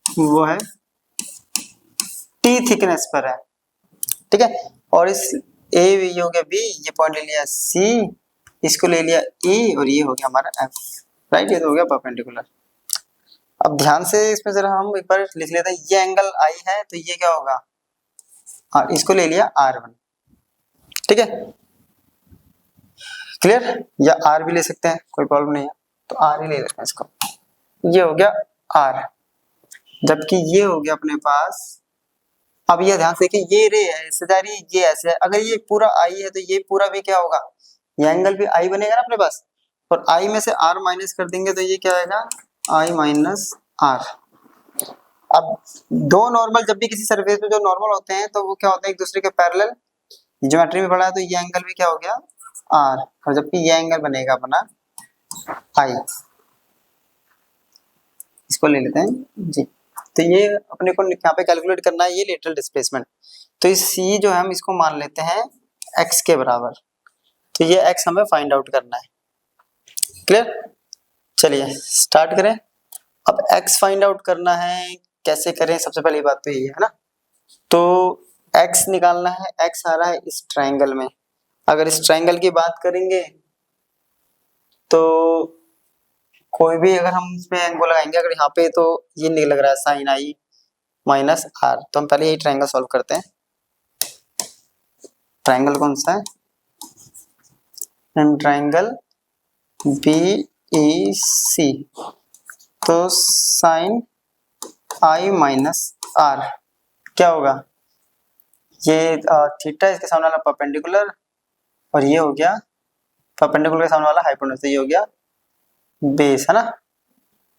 वो है टी थिकनेस पर है, ठीक है, और इस ए ये हो गया बी, ये पॉइंट ले लिया सी, इसको ले लिया ई, और ये हो गया हमारा एफ, राइट। ये तो हो गया परपेंडिकुलर। अब ध्यान से इसमें जरा हम एक बार लिख लेते हैं, ये एंगल आई है तो ये क्या होगा, और इसको ले लिया R1, ठीक है। क्लियर? या R भी ले सकते हैं, कोई प्रॉब्लम नहीं है, तो R ही ले लेते हैं इसको। ये हो गया R, जबकि ये हो गया अपने पास, अब ये ध्यान से देखिए, ये रे है ऐसे जा रही है, ये ऐसे है, अगर ये पूरा आई है तो ये पूरा भी क्या होगा, ये एंगल भी आई बनेगा ना अपने पास, और आई में से R माइनस कर देंगे तो ये क्या आएगा, I माइनस R। अब दो नॉर्मल जब भी किसी सरफेस पे जो नॉर्मल होते हैं तो वो क्या होते हैं, एक दूसरे के पैरेलल, ज्योमेट्री में पढ़ा है, तो ये एंगल भी क्या हो गया R, और जबकि ये एंगल बनेगा अपना I, इसको ले लेते हैं जी। तो ये अपने को यहाँ पे कैलकुलेट करना है, ये लेटरल डिस्प्लेसमेंट। तो इस C जो है हम इसको मान लेते हैं x के बराबर, तो ये x हमें फाइंड आउट करना है। क्लियर? चलिए स्टार्ट करें। अब x फाइंड आउट करना है, कैसे करें, सबसे पहली बात तो ये है ना, तो x निकालना है, x आ रहा है इस ट्रायंगल में। अगर इस ट्रायंगल की बात करेंगे तो कोई भी अगर हम इसमें एंगल लगाएंगे, अगर यहाँ पे तो ये नहीं लग रहा है साइन आई माइनस आर, तो हम पहले यही ट्रायंगल सॉल्व करते हैं। ट्रायंगल कौन सा है, ट्रायंगल BEC, तो साइन आई माइनस आर क्या होगा, ये थीटा इसके सामने वाला परपेंडिकुलर, और ये हो गया परपेंडिकुलर के सामने वाला हाइपोटेन्यूज, तो ये हो गया बेस, है ना।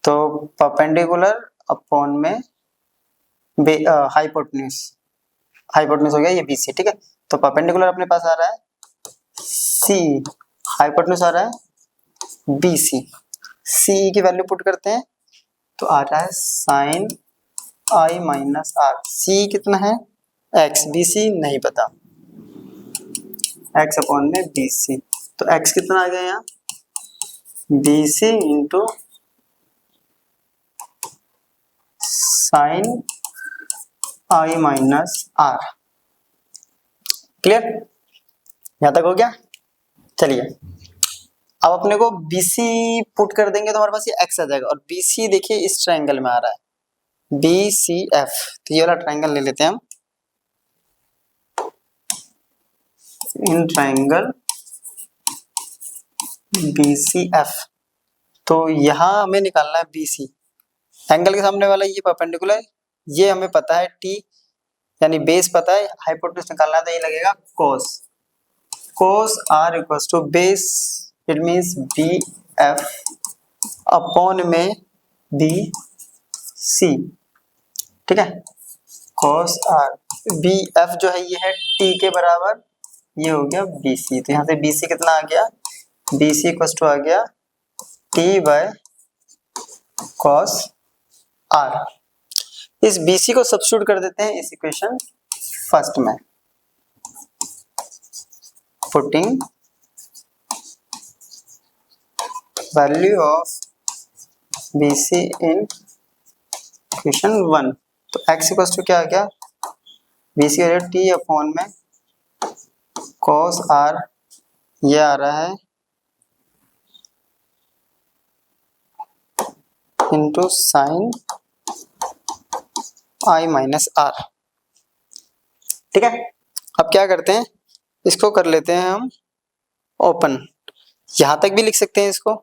तो परपेंडिकुलर अपॉन में हाइपोटेन्यूज, हाइपोटेन्यूज हो गया ये BC, ठीक है। तो परपेंडिकुलर अपने पास आ रहा है C, हाइपोटेन्यूज आ रहा है BC, C की वैल्यू पुट करते हैं तो आ रहा है साइन आई माइनस आर, C कितना है x, BC नहीं पता, x अपॉन में BC, तो x कितना आ गया यहाँ, BC इंटू साइन आई माइनस आर। क्लियर? यहां तक हो गया। चलिए अब अपने को BC पुट कर देंगे तो हमारे पास ये x आ जाएगा, और BC देखिए इस ट्रायंगल में आ रहा है, बी सी एफ, तो ये वाला ट्राइंगल ले लेते हैं हम। In triangle B C F, तो यहाँ हमें निकालना है बी सी, एंगल के सामने वाला ये परपेंडिकुलर, ये हमें पता है टी यानी बेस पता है, हाइपोटेन्यूज निकालना है तो ये लगेगा cos, cos R equals to base, it means B F upon में बी सी, ठीक है। कॉस आर, बी एफ जो है ये है टी के बराबर, ये हो गया बी सी, तो यहाँ से बी सी कितना आ गया, बी सी इक्वल टू आ गया टी बाय कॉस आर। इस बी सी को सब्स्टिट्यूट कर देते हैं इस इक्वेशन फर्स्ट में, putting value of B C in equation 1, तो x इक्वल टू क्या आ गया, बी सी टी अपॉन में कॉस आर, ये आ रहा है इंटू साइन आई माइनस आर, ठीक है। अब क्या करते हैं, इसको कर लेते हैं हम ओपन, यहां तक भी लिख सकते हैं इसको,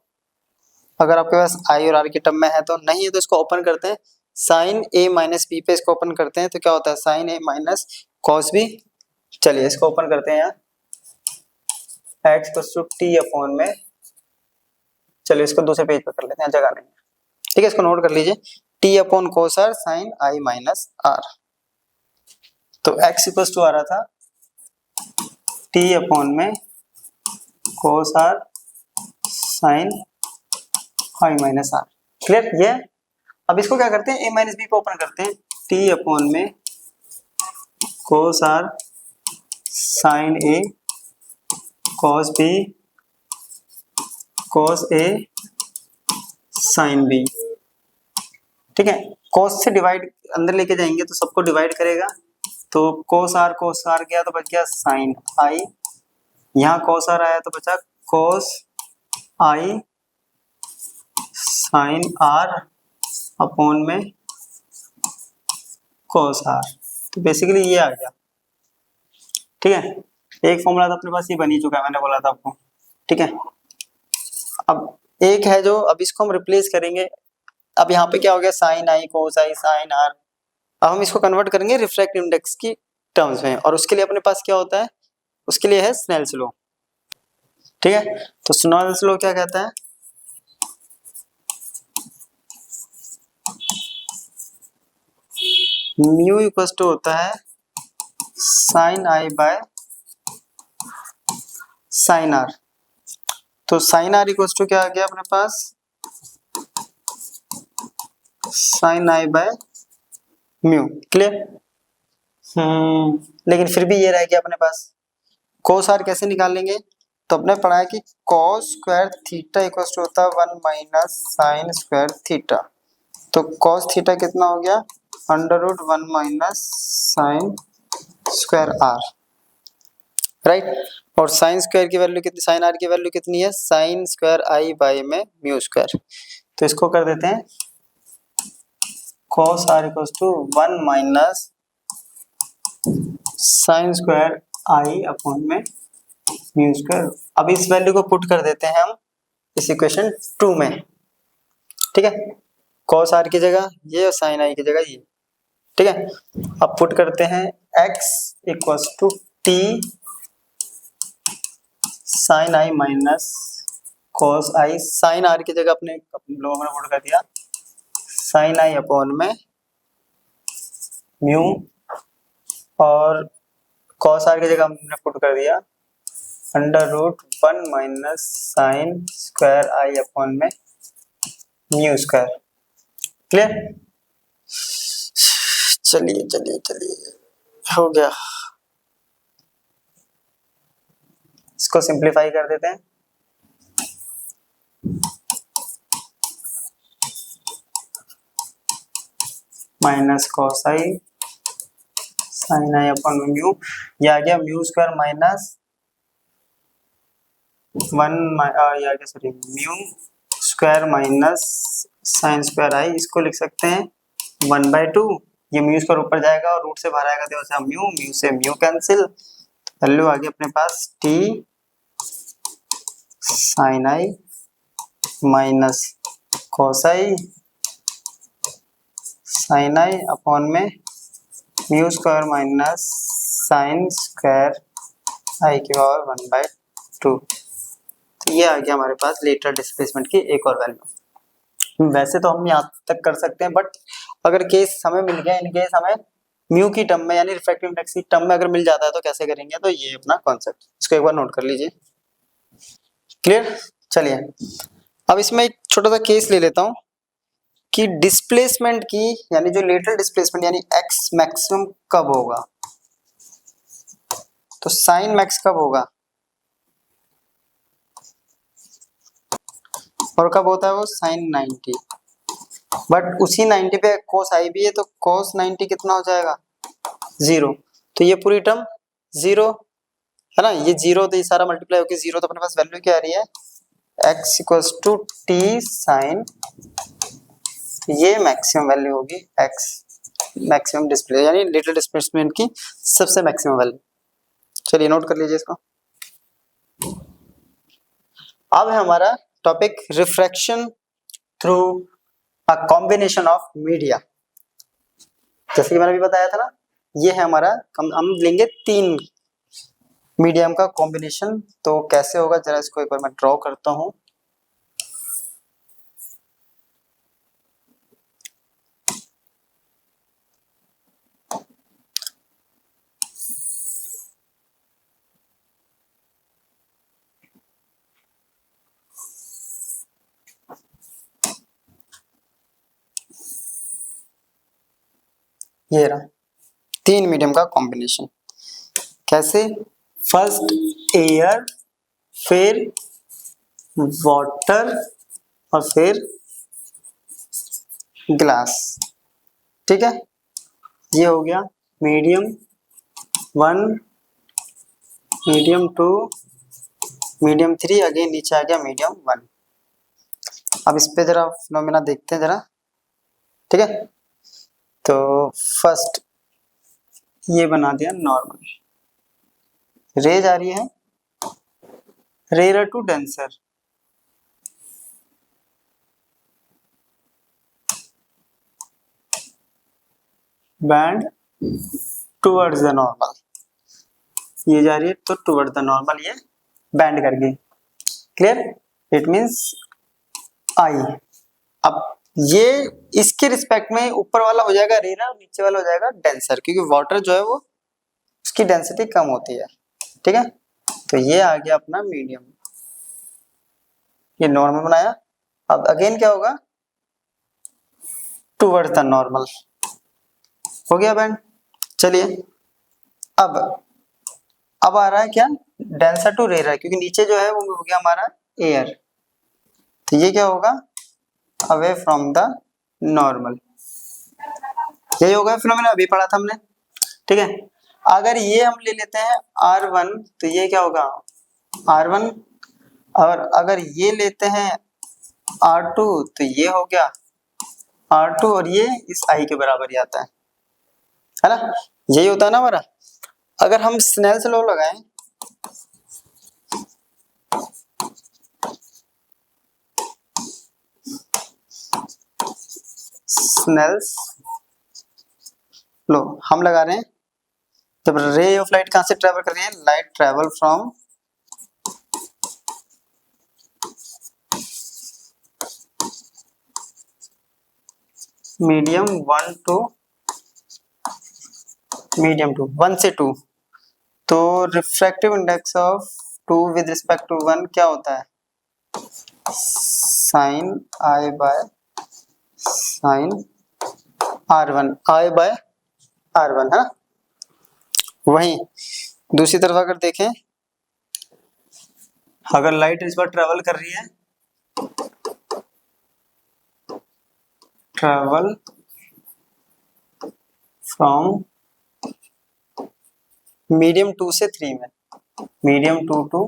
अगर आपके पास आई और आर की टर्म में है तो, नहीं है तो इसको ओपन करते हैं, साइन ए माइनस बी पे इसको ओपन करते हैं तो क्या होता है sine A minus cos B. चलिए इसको ओपन करते हैं यहाँ, x equals to t upon में, चलिए इसको दूसरे पेज पर कर लेते हैं, जगह नहीं है, ठीक है। इसको नोट कर लीजिए, t upon cos r sine आई माइनस आर, तो एक्स इक्वल्स टू आ रहा था टी अपॉन में कोस आर साइन आई माइनस आर, क्लियर ये। अब इसको क्या करते हैं, ए माइनस बी पे ओपन करते हैं, टी अपॉन में cos r sine A cos B cos A sine B, ठीक है। कॉस से डिवाइड अंदर लेके जाएंगे तो सबको डिवाइड करेगा, तो कोस आर गया तो बच गया साइन आई, यहाँ कोस आर आया तो बचा कोस आई साइन आर अपॉन में कोस आर, तो बेसिकली ये आ गया, ठीक है। एक फॉर्मूला तो अपने पास ये बन ही चुका है, मैंने बोला था आपको, ठीक है। अब एक है जो, अब इसको हम रिप्लेस करेंगे, अब यहाँ पे क्या हो गया sine i cos i sine r, अब हम इसको कन्वर्ट करेंगे रिफ्रैक्टिव इंडेक्स की टर्म्स में, और उसके लिए अपने पास क्या होता है, उसके लिए है स्नेल्स लॉ, ठीक है। तो स्नेल्स लॉ क्या कहता है, म्यू इक्वल टू होता है sine I by sine are, तो साइन आर इक्वल टू क्या आ गया अपने पास, sine I by mu, clear. लेकिन फिर भी ये रह गया अपने पास, कोस आर कैसे निकालेंगे, तो अपने पढ़ा है कि cos square theta equal to होता है 1 माइनस साइन स्क्वायर थीटा, तो कॉस थीटा कितना हो गया under root 1 minus sine square r, right. और साइन स्क्वायर की वैल्यू कितनी, साइन आर की वैल्यू कितनी है, साइन स्क्वायर आई बाय में म्यू स्क्वायर, तो इसको कर देते हैं cos r equal to 1 minus sine square I upon में म्यू स्क्वायर। अब इस वैल्यू को पुट कर देते हैं हम इस इक्वेशन 2 में, ठीक है। cos r की जगह ये और साइन आई की जगह ये, ठीक है। अब पुट करते हैं x equal to T sine I minus cos I, sine are की जगह अपने लोगों ने पुट कर दिया साइन आई अपॉन में म्यू, और कॉस आर की जगह हमने पुट कर दिया under root 1 minus sine square आई अपॉन में म्यू स्क्वायर, क्लियर। चलिए चलिए चलिए हो गया, इसको सिंप्लीफाई कर देते हैं, minus cos I sign I upon mu, ये आ गया म्यू स्क्वायर माइनस 1 ये आ गया sorry mu square minus sine square I, इसको लिख सकते हैं 1/2, ये म्यू स्क्वायर ऊपर जाएगा और रूट से बाहर आएगा तो वैसे म्यू, म्यू से म्यू कैंसिल, वैल्यू आ गई अपने पास t sin i minus cos i sin i upon में mu square minus sine square i की पावर 1/2। तो ये आ गया हमारे पास लेटरल डिस्प्लेसमेंट की एक और वैल्यू। वैसे तो हम यहाँ तक कर सकते हैं, बट अगर केस हमें मिल गया, इन केस हमें म्यू की टर्म में यानी रिफ्रैक्टिव इंडेक्स की टर्म में अगर मिल जाता है तो कैसे करेंगे, तो ये अपना कॉन्सेप्ट, इसको एक बार नोट कर लीजिए। क्लियर? चलिए अब इसमें एक छोटा सा केस ले लेता हूँ कि डिस्प्लेसमेंट की यानी जो लेटरल डिस्प्लेसमेंट यानी एक्स मैक्सिमम कब होगा, तो साइन मैक्स कब होगा और कब होता है वो साइन 90, बट उसी 90 पे कोस आई भी है तो कोस 90 कितना हो जाएगा 0, तो ये पूरी टर्म 0 है ना, ये 0 तो ये सारा मल्टीप्लाई होकर 0, तो अपने पास वैल्यू क्या आ रही है x equals to T sine, ये मैक्सिमम वैल्यू होगी x मैक्सिमम डिस्प्ले यानी लेटरल डिस्प्लेसमेंट की सबसे मैक्सिमम वैल्यू। चलिए नोट कर लीजिए इसको। अब है हमारा topic refraction through a combination of media. जैसे कि मैंने अभी बताया था ना, ये है हमारा, हम लेंगे 3 मीडियम का कॉम्बिनेशन, तो कैसे होगा जरा इसको एक बार मैं ड्रॉ करता हूं। ये रहा 3 मीडियम का कॉम्बिनेशन। कैसे? फर्स्ट एयर, फिर वाटर और फिर ग्लास। ठीक है, ये हो गया मीडियम 1, मीडियम 2, मीडियम 3, अगेन नीचे आ गया मीडियम 1। अब इस पे जरा फिनोमेना देखते हैं जरा। ठीक है, तो फर्स्ट ये बना दिया नॉर्मल, रेज आ रही है rare to denser, bend towards the normal, ये जा रही है तो टुवर्ड्स द नॉर्मल ये बैंड करके। क्लियर? It means i. अब ये इसके रिस्पेक्ट में ऊपर वाला हो जाएगा रेयर और नीचे वाला हो जाएगा डेंसर, क्योंकि वाटर जो है वो उसकी डेंसिटी कम होती है। ठीक है, तो ये आ गया अपना मीडियम, ये नॉर्मल बनाया। अब अगेन क्या होगा टुवर्ड्स द नॉर्मल, हो गया बैंड। चलिए अब आ रहा है क्या डेंसर टू रेयर, क्योंकि नीचे जो है वो हो गया हमारा एयर, तो ये क्या होगा अवे फ्रॉम द नॉर्मल, यही होगा फिनोमेना अभी पढ़ा था हमने। ठीक है, अगर ये हम ले लेते हैं R1 तो ये क्या होगा R1, और अगर ये लेते हैं R2 तो ये हो गया R2, और ये इस I के बराबर ही आता है ना, यही होता है ना हमारा। अगर हम स्नेल्स लॉ लगाएं, स्नेल्स लॉ हम लगा रहे हैं, जब रे ऑफ लाइट कहां से ट्रेवल कर रही है, light travel from medium 1 to medium 2, 1 से 2, तो refractive index of 2 with respect to 1 क्या होता है sine I by sine R1, i by R1 है। वहीं दूसरी तरफ अगर देखें, अगर लाइट इस बार ट्रेवल कर रही है, ट्रेवल फ्रॉम मीडियम 2 से 3 में, मीडियम 2 टू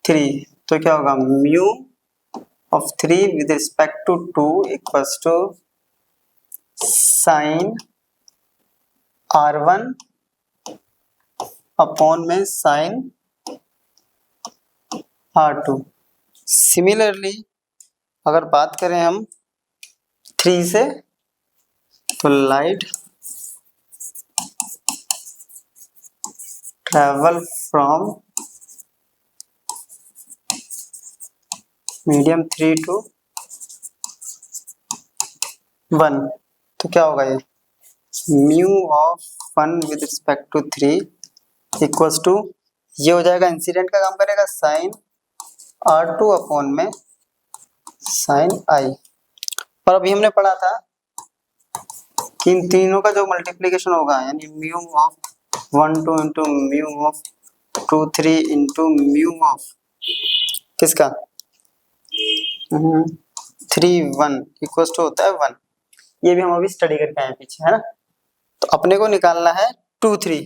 3, तो क्या होगा mu of 3 with respect to 2 equals to sin r1 upon में sin r2। सिमिलरली अगर बात करें हम 3 से, तो light travel from medium 3 to 1, तो क्या होगा ये mu of 1 with respect to 3 equals to, ये हो जाएगा इंसिडेंट का काम करेगा साइन r2 अपॉन में साइन i। और अभी हमने पढ़ा था कि इन तीनों का जो मल्टीप्लीकेशन होगा यानी mu of 1 2 into mu of 2 3 into mu of किसका 3 1 इक्वल्स टू होता है 1। ये भी हम अभी स्टडी करके आए पीछे, है ना। तो अपने को निकालना है 2 3,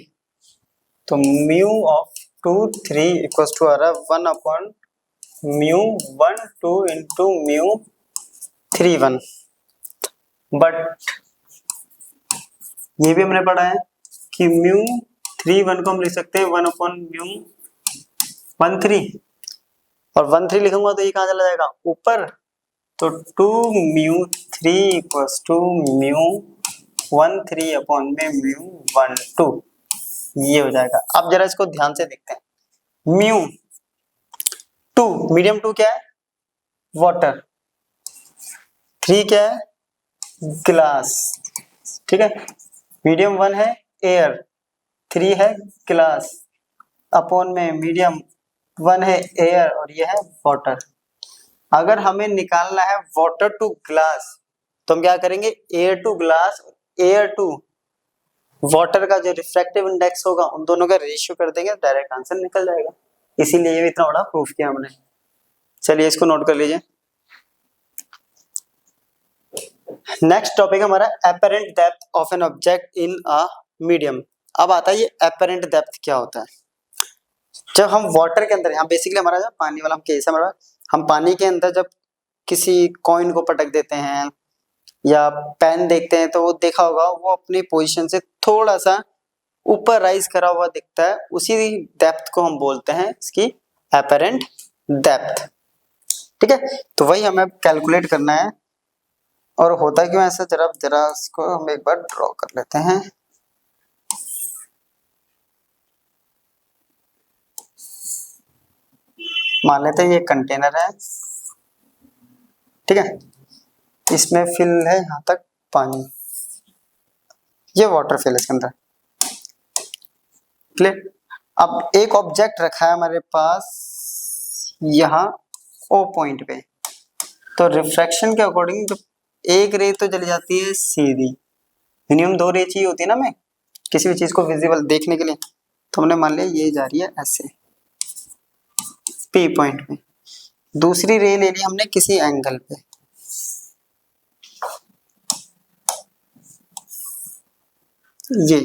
तो म्यू ऑफ 2 3 इक्वल्स टू आ रहा है 1 upon mu 1 2 into mu 3 1। But ये भी हमने पढ़ा है कि म्यू 3 1 को हम लिख सकते हैं 1 अपॉन म्यू 1 3, और 1 3 लिखूंगा तो ये कहाँ चला जाएगा ऊपर, तो 2 mu 3 equals to mu 1 3 upon में म्यू 1 2, ये हो जाएगा। अब जरा इसको ध्यान से देखते हैं। म्यू 2 मीडियम 2 क्या है वाटर, 3 क्या है ग्लास, ठीक है। मीडियम 1 है एयर, 3 है ग्लास, अपॉन में मीडियम 1 है एयर और ये है वाटर। अगर हमें निकालना है वाटर टू ग्लास तो हम क्या करेंगे air to glass, air to water का जो रिफ्रैक्टिव इंडेक्स होगा उन दोनों का रेशियो कर देंगे, डायरेक्ट आंसर निकल जाएगा। इसीलिए ये इतना बड़ा प्रूफ किया हमने। चलिए इसको नोट कर लीजिए। नेक्स्ट टॉपिक हमारा apparent depth of an object in a medium. अब आता है ये एपरेंट डेप्थ क्या होता है। जब हम वाटर के अंदर, यहाँ बेसिकली हमारा जो पानी वाला हम केस है, हम पानी के अंदर जब किसी कॉइन को पटक देते हैं या पेन देखते हैं तो वो देखा होगा वो अपनी पोजीशन से थोड़ा सा ऊपर राइज करा हुआ दिखता है, उसी डेप्थ को हम बोलते हैं इसकी एपरेंट डेप्थ, ठीक है। तो वही हमें कैलकुलेट करना है। और होता क्यों ऐसा, जरा इसको हम एक बार ड्रॉ कर लेते हैं। मान लेते हैं ये कंटेनर है, ठीक है, इसमें फिल है यहाँ तक पानी, ये वाटर फिल है इसके अंदर, क्लियर। अब एक ऑब्जेक्ट रखा है हमारे पास यहाँ ओ पॉइंट पे, तो रिफ्रैक्शन के अकॉर्डिंग जो एक रे तो चली जाती है सीधी, मिनिमम 2 रे चाहिए होती है ना हमें किसी भी चीज को विजिबल देखने के लिए, तो हमने मान लिया ये जा रही है ऐसे पी पॉइंट पे, दूसरी रे ले ली हमने किसी एंगल पे, ये।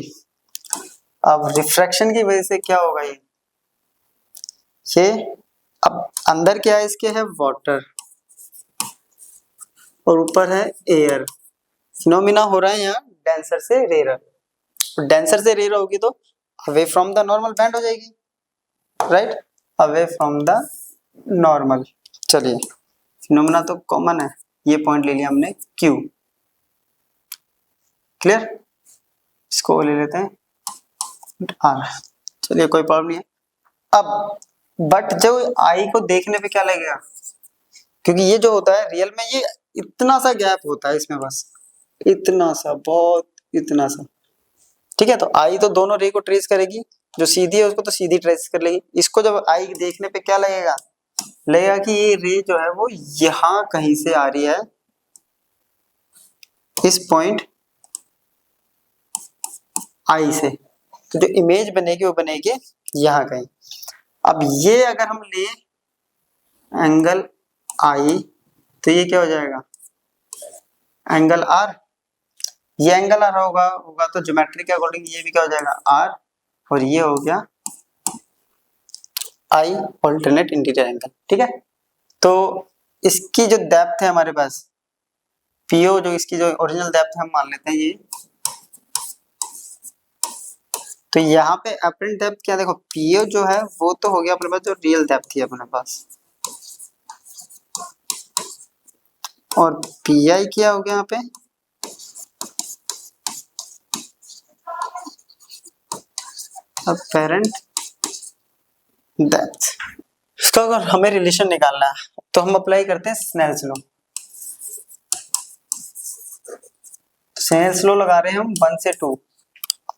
अब रिफ्रैक्शन की वजह से क्या होगा ये अब अंदर क्या है इसके है वाटर और ऊपर है एयर, फिनोमिना हो रहा है यहाँ डेंसर से रेयर, डेंसर से रेयर होगी तो away from the normal band हो जाएगी, right, away from the normal. चलिए फिनोमिना तो कॉमन है, ये पॉइंट ले लिया हमने Q, क्लियर। इसको ले लेते हैं R, चलिए कोई प्रॉब्लम नहीं है। अब बट जो आई को देखने पे क्या लगेगा, क्योंकि ये जो होता है रियल में ये इतना सा गैप होता है इसमें, बस इतना सा, बहुत इतना सा, ठीक है। तो आई तो दोनों रे को ट्रेस करेगी, जो सीधी है उसको तो सीधी ट्रेस कर लेगी, इसको जब आई देखने पे क्या लगेगा कि ये रे जो है वो यहां कहीं से आ रही है, इस पॉइंट आई से, तो जो इमेज बनेगी वो बनेगी यहां कहीं। अब ये अगर हम ले एंगल आई तो ये क्या हो जाएगा एंगल आर, ये एंगल आर होगा तो ज्योमेट्री के अकॉर्डिंग ये भी क्या हो जाएगा आर, और ये हो गया आई ऑल्टरनेट इंटीरियर एंगल, ठीक है। तो इसकी जो डेप्थ है हमारे पास पीओ, जो इसकी जो ओरिजिनल डेप्थ है हम मान लेते हैं ये, तो यहाँ पे अपरेंट डेप्थ क्या, देखो पीओ जो है वो तो हो गया अपने पास जो रियल डेप्थ थी अपने पास, और पीआई क्या हो गया यहाँ पे, अपरेंट डेप्थ। इसका अगर हमें रिलेशन निकालना है तो हम अप्लाई करते हैं स्नेल्स लॉ। स्नेल्स लॉ लगा रहे हैं हम 1 से 2,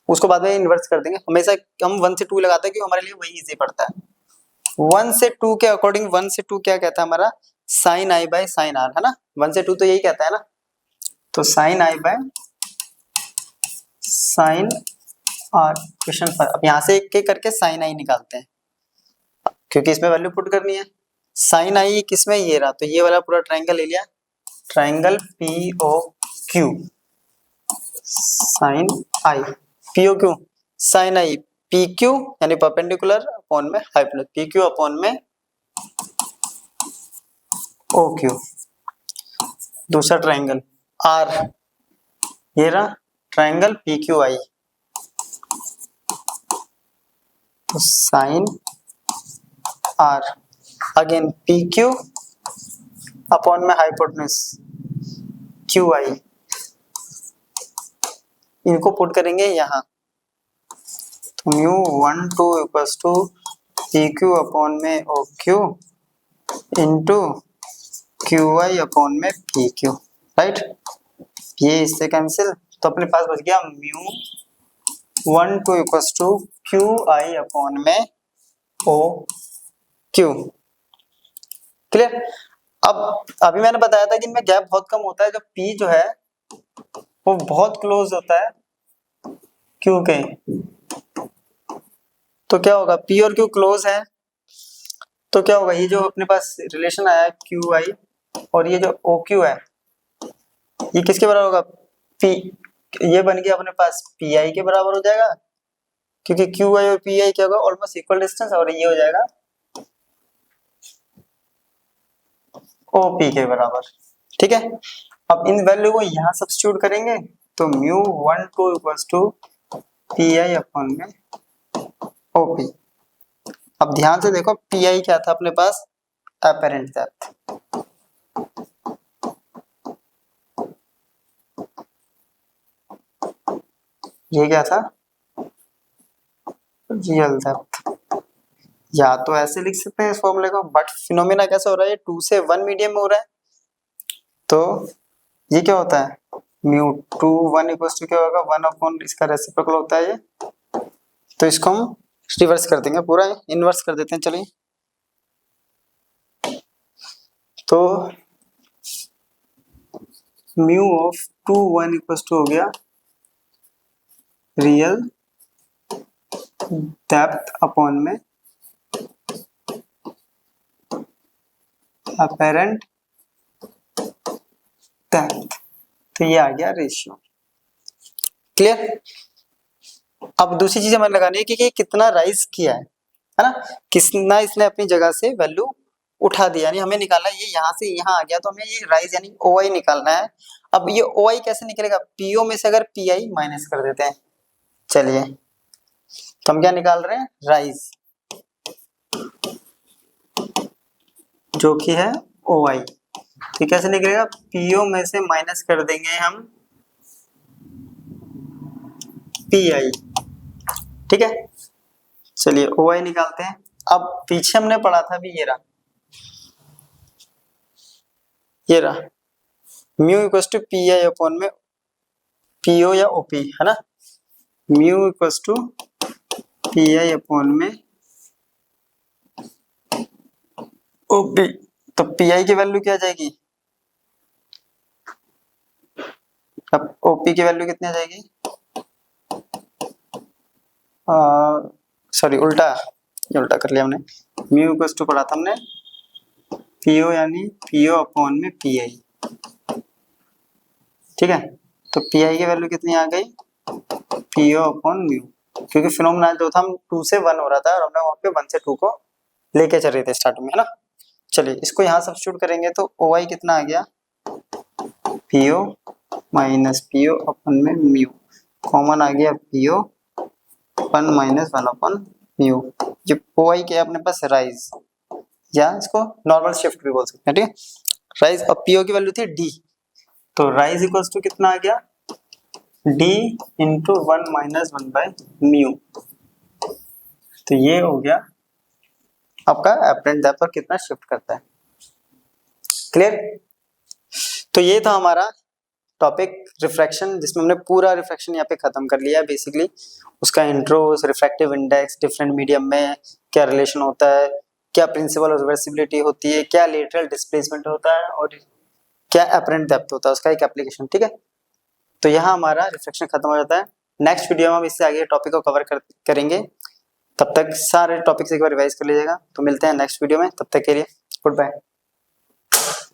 उसको बाद में इन्वर्स कर देंगे। हमेशा हम 1 से 2 लगाते हैं क्योंकि हमारे लिए वही इजी पड़ता है। 1 से 2 के अकॉर्डिंग 1 से 2 क्या कहता है हमारा, sine I by sine r, है ना। 1 से 2 तो यही कहता है ना, तो sine I by sine r question पर। अब यहाँ से एक एक करके साइन आई निकालते हैं क्योंकि इसमें वैल्यू पुट करनी है। साइन आई किसमें, ये रहा, तो ये वाला पूरा ट्रायंगल ले लिया, triangle P O Q, sine I P O Q, sine I P Q यानी परपेंडिकुलर अपॉन में हाइपोटेन्यूज, पी क्यू अपॉन में ओ क्यू। दूसरा ट्रायंगल आर, ये रहा ट्रायंगल पी क्यू आई, तो sine R again P Q upon में hypotenuse Q I, इनको put करेंगे यहाँ, तो mu 1 2 equals to P Q upon में ओ क्यू इंटू क्यू आई अपॉन में पी क्यू, राइट। ये इससे कैंसिल, तो अपने पास बच गया mu 1 2 equals to Q I upon में ओ क्यू। क्लियर। अब अभी मैंने बताया था कि इनमें गैप बहुत कम होता है, जब पी जो है वो बहुत क्लोज होता है क्यू के, तो क्या होगा, पी और क्यू क्लोज है तो क्या होगा, ये जो अपने पास रिलेशन आया है क्यू आई और ये जो ओ क्यू है ये किसके बराबर होगा, पी, ये बन गया अपने पास पी आई के बराबर हो जाएगा क्योंकि क्यू आई और पी आई क्या होगा, ऑलमोस्ट इक्वल डिस्टेंस, और ये हो जाएगा ओ पी के बराबर। ठीक है, अब इन वैल्यू को यहाँ सब्स्टिट्यूट करेंगे तो mu 1 2 equals to P i upon में ओ पी। अब ध्यान से देखो पी आई क्या था अपने पास, अपरेंट डेप्थ, ये क्या था, रियल डेप्थ। या तो ऐसे लिख सकते हैं इस फॉर्मूले को, बट फिनोमेना कैसा हो रहा है, 2 से 1 मीडियम में हो रहा है, तो ये क्या होता है, म्यू 2 1 इक्वल्स टू क्या होगा, 1 अपॉन इसका रेसिप्रोकल होता है ये, तो इसको हम रिवर्स कर देंगे, पूरा इनवर्स कर देते हैं। चलिए, तो म्यू ऑफ 2 1 इक्वल्स टू हो गया रियल डेप्थ अपॉन में अपरेंट डेप्थ, तो ये आ गया रेशियो। क्लियर। अब दूसरी चीज हमें लगानी है कि कितना राइज किया है ना, कितना इसने अपनी जगह से वैल्यू उठा दिया, यानी हमें निकालना है, ये यहाँ से यहाँ आ गया तो हमें ये राइज यानी ओ आई निकालना है। अब ये ओ आई कैसे निकलेगा, पीओ में से अगर पी आई माइनस कर देते हैं, चलिए तो हम क्या निकाल रहे हैं, राइज जो कि है ओ आई, तो कैसे निकलेगा, पीओ में से माइनस कर देंगे हम पी आई। ठीक है, चलिए ओ आई निकालते हैं। अब पीछे हमने पढ़ा था अभी, ये रहा mu equals to P i upon में पीओ या ओपी, है ना, mu equals to P i upon में ओपी, तो पी आई की वैल्यू क्या आ जाएगी, अब ओपी की वैल्यू कितनी आ जाएगी, सॉरी उल्टा, ये उल्टा कर लिया हमने, म्यू इक्वल्स टू पढ़ा था हमने पीओ यानी पीओ अपॉन में पी आई। ठीक है, तो पी आई की वैल्यू कितनी आ गई, पीओ अपॉन म्यू, क्योंकि फिनोमेना जो था हम 2 से 1 हो रहा था और हमने वहां पे 1 से 2 को लेके चल रहे थे स्टार्टिंग में, है ना। चलिए इसको यहाँ सब्स्टिट्यूट करेंगे तो ओ आई कितना आ गया, P O minus P O upon में म्यू, कॉमन आ गया P O upon minus 1 upon mu. ये ओ आई क्या है अपने पास, राइज, या इसको नॉर्मल शिफ्ट भी बोल सकते हैं, ठीक है। राइज, अब पीओ की वैल्यू थी डी, तो राइज इक्वल्स टू कितना आ गया, D into 1 minus 1 by mu. तो ये हो गया आपका एपरेंट डेप्थ और कितना शिफ्ट करता है। क्लियर। तो ये था हमारा टॉपिक रिफ्रैक्शन, जिसमें हमने पूरा रिफ्रैक्शन यहाँ पे खत्म कर लिया है बेसिकली। उसका intro, refractive index, different medium में क्या रिलेशन होता है, क्या प्रिंसिपल ऑफ रिवर्सिबिलिटी होती है, क्या लेटरल डिस्प्लेसमेंट होता है, और क्या एपरेंट डेप्थ होता है, उसका एक एप्लीकेशन, ठीक है। तो यहाँ हमारा रिफ्रैक्शन खत्म हो जाता है। नेक्स्ट वीडियो में हम इससे आगे टॉपिक को कवर करेंगे। तब तक सारे टॉपिक्स एक बार रिवाइज कर लीजिएगा। तो मिलते हैं नेक्स्ट वीडियो में, तब तक के लिए गुड बाय।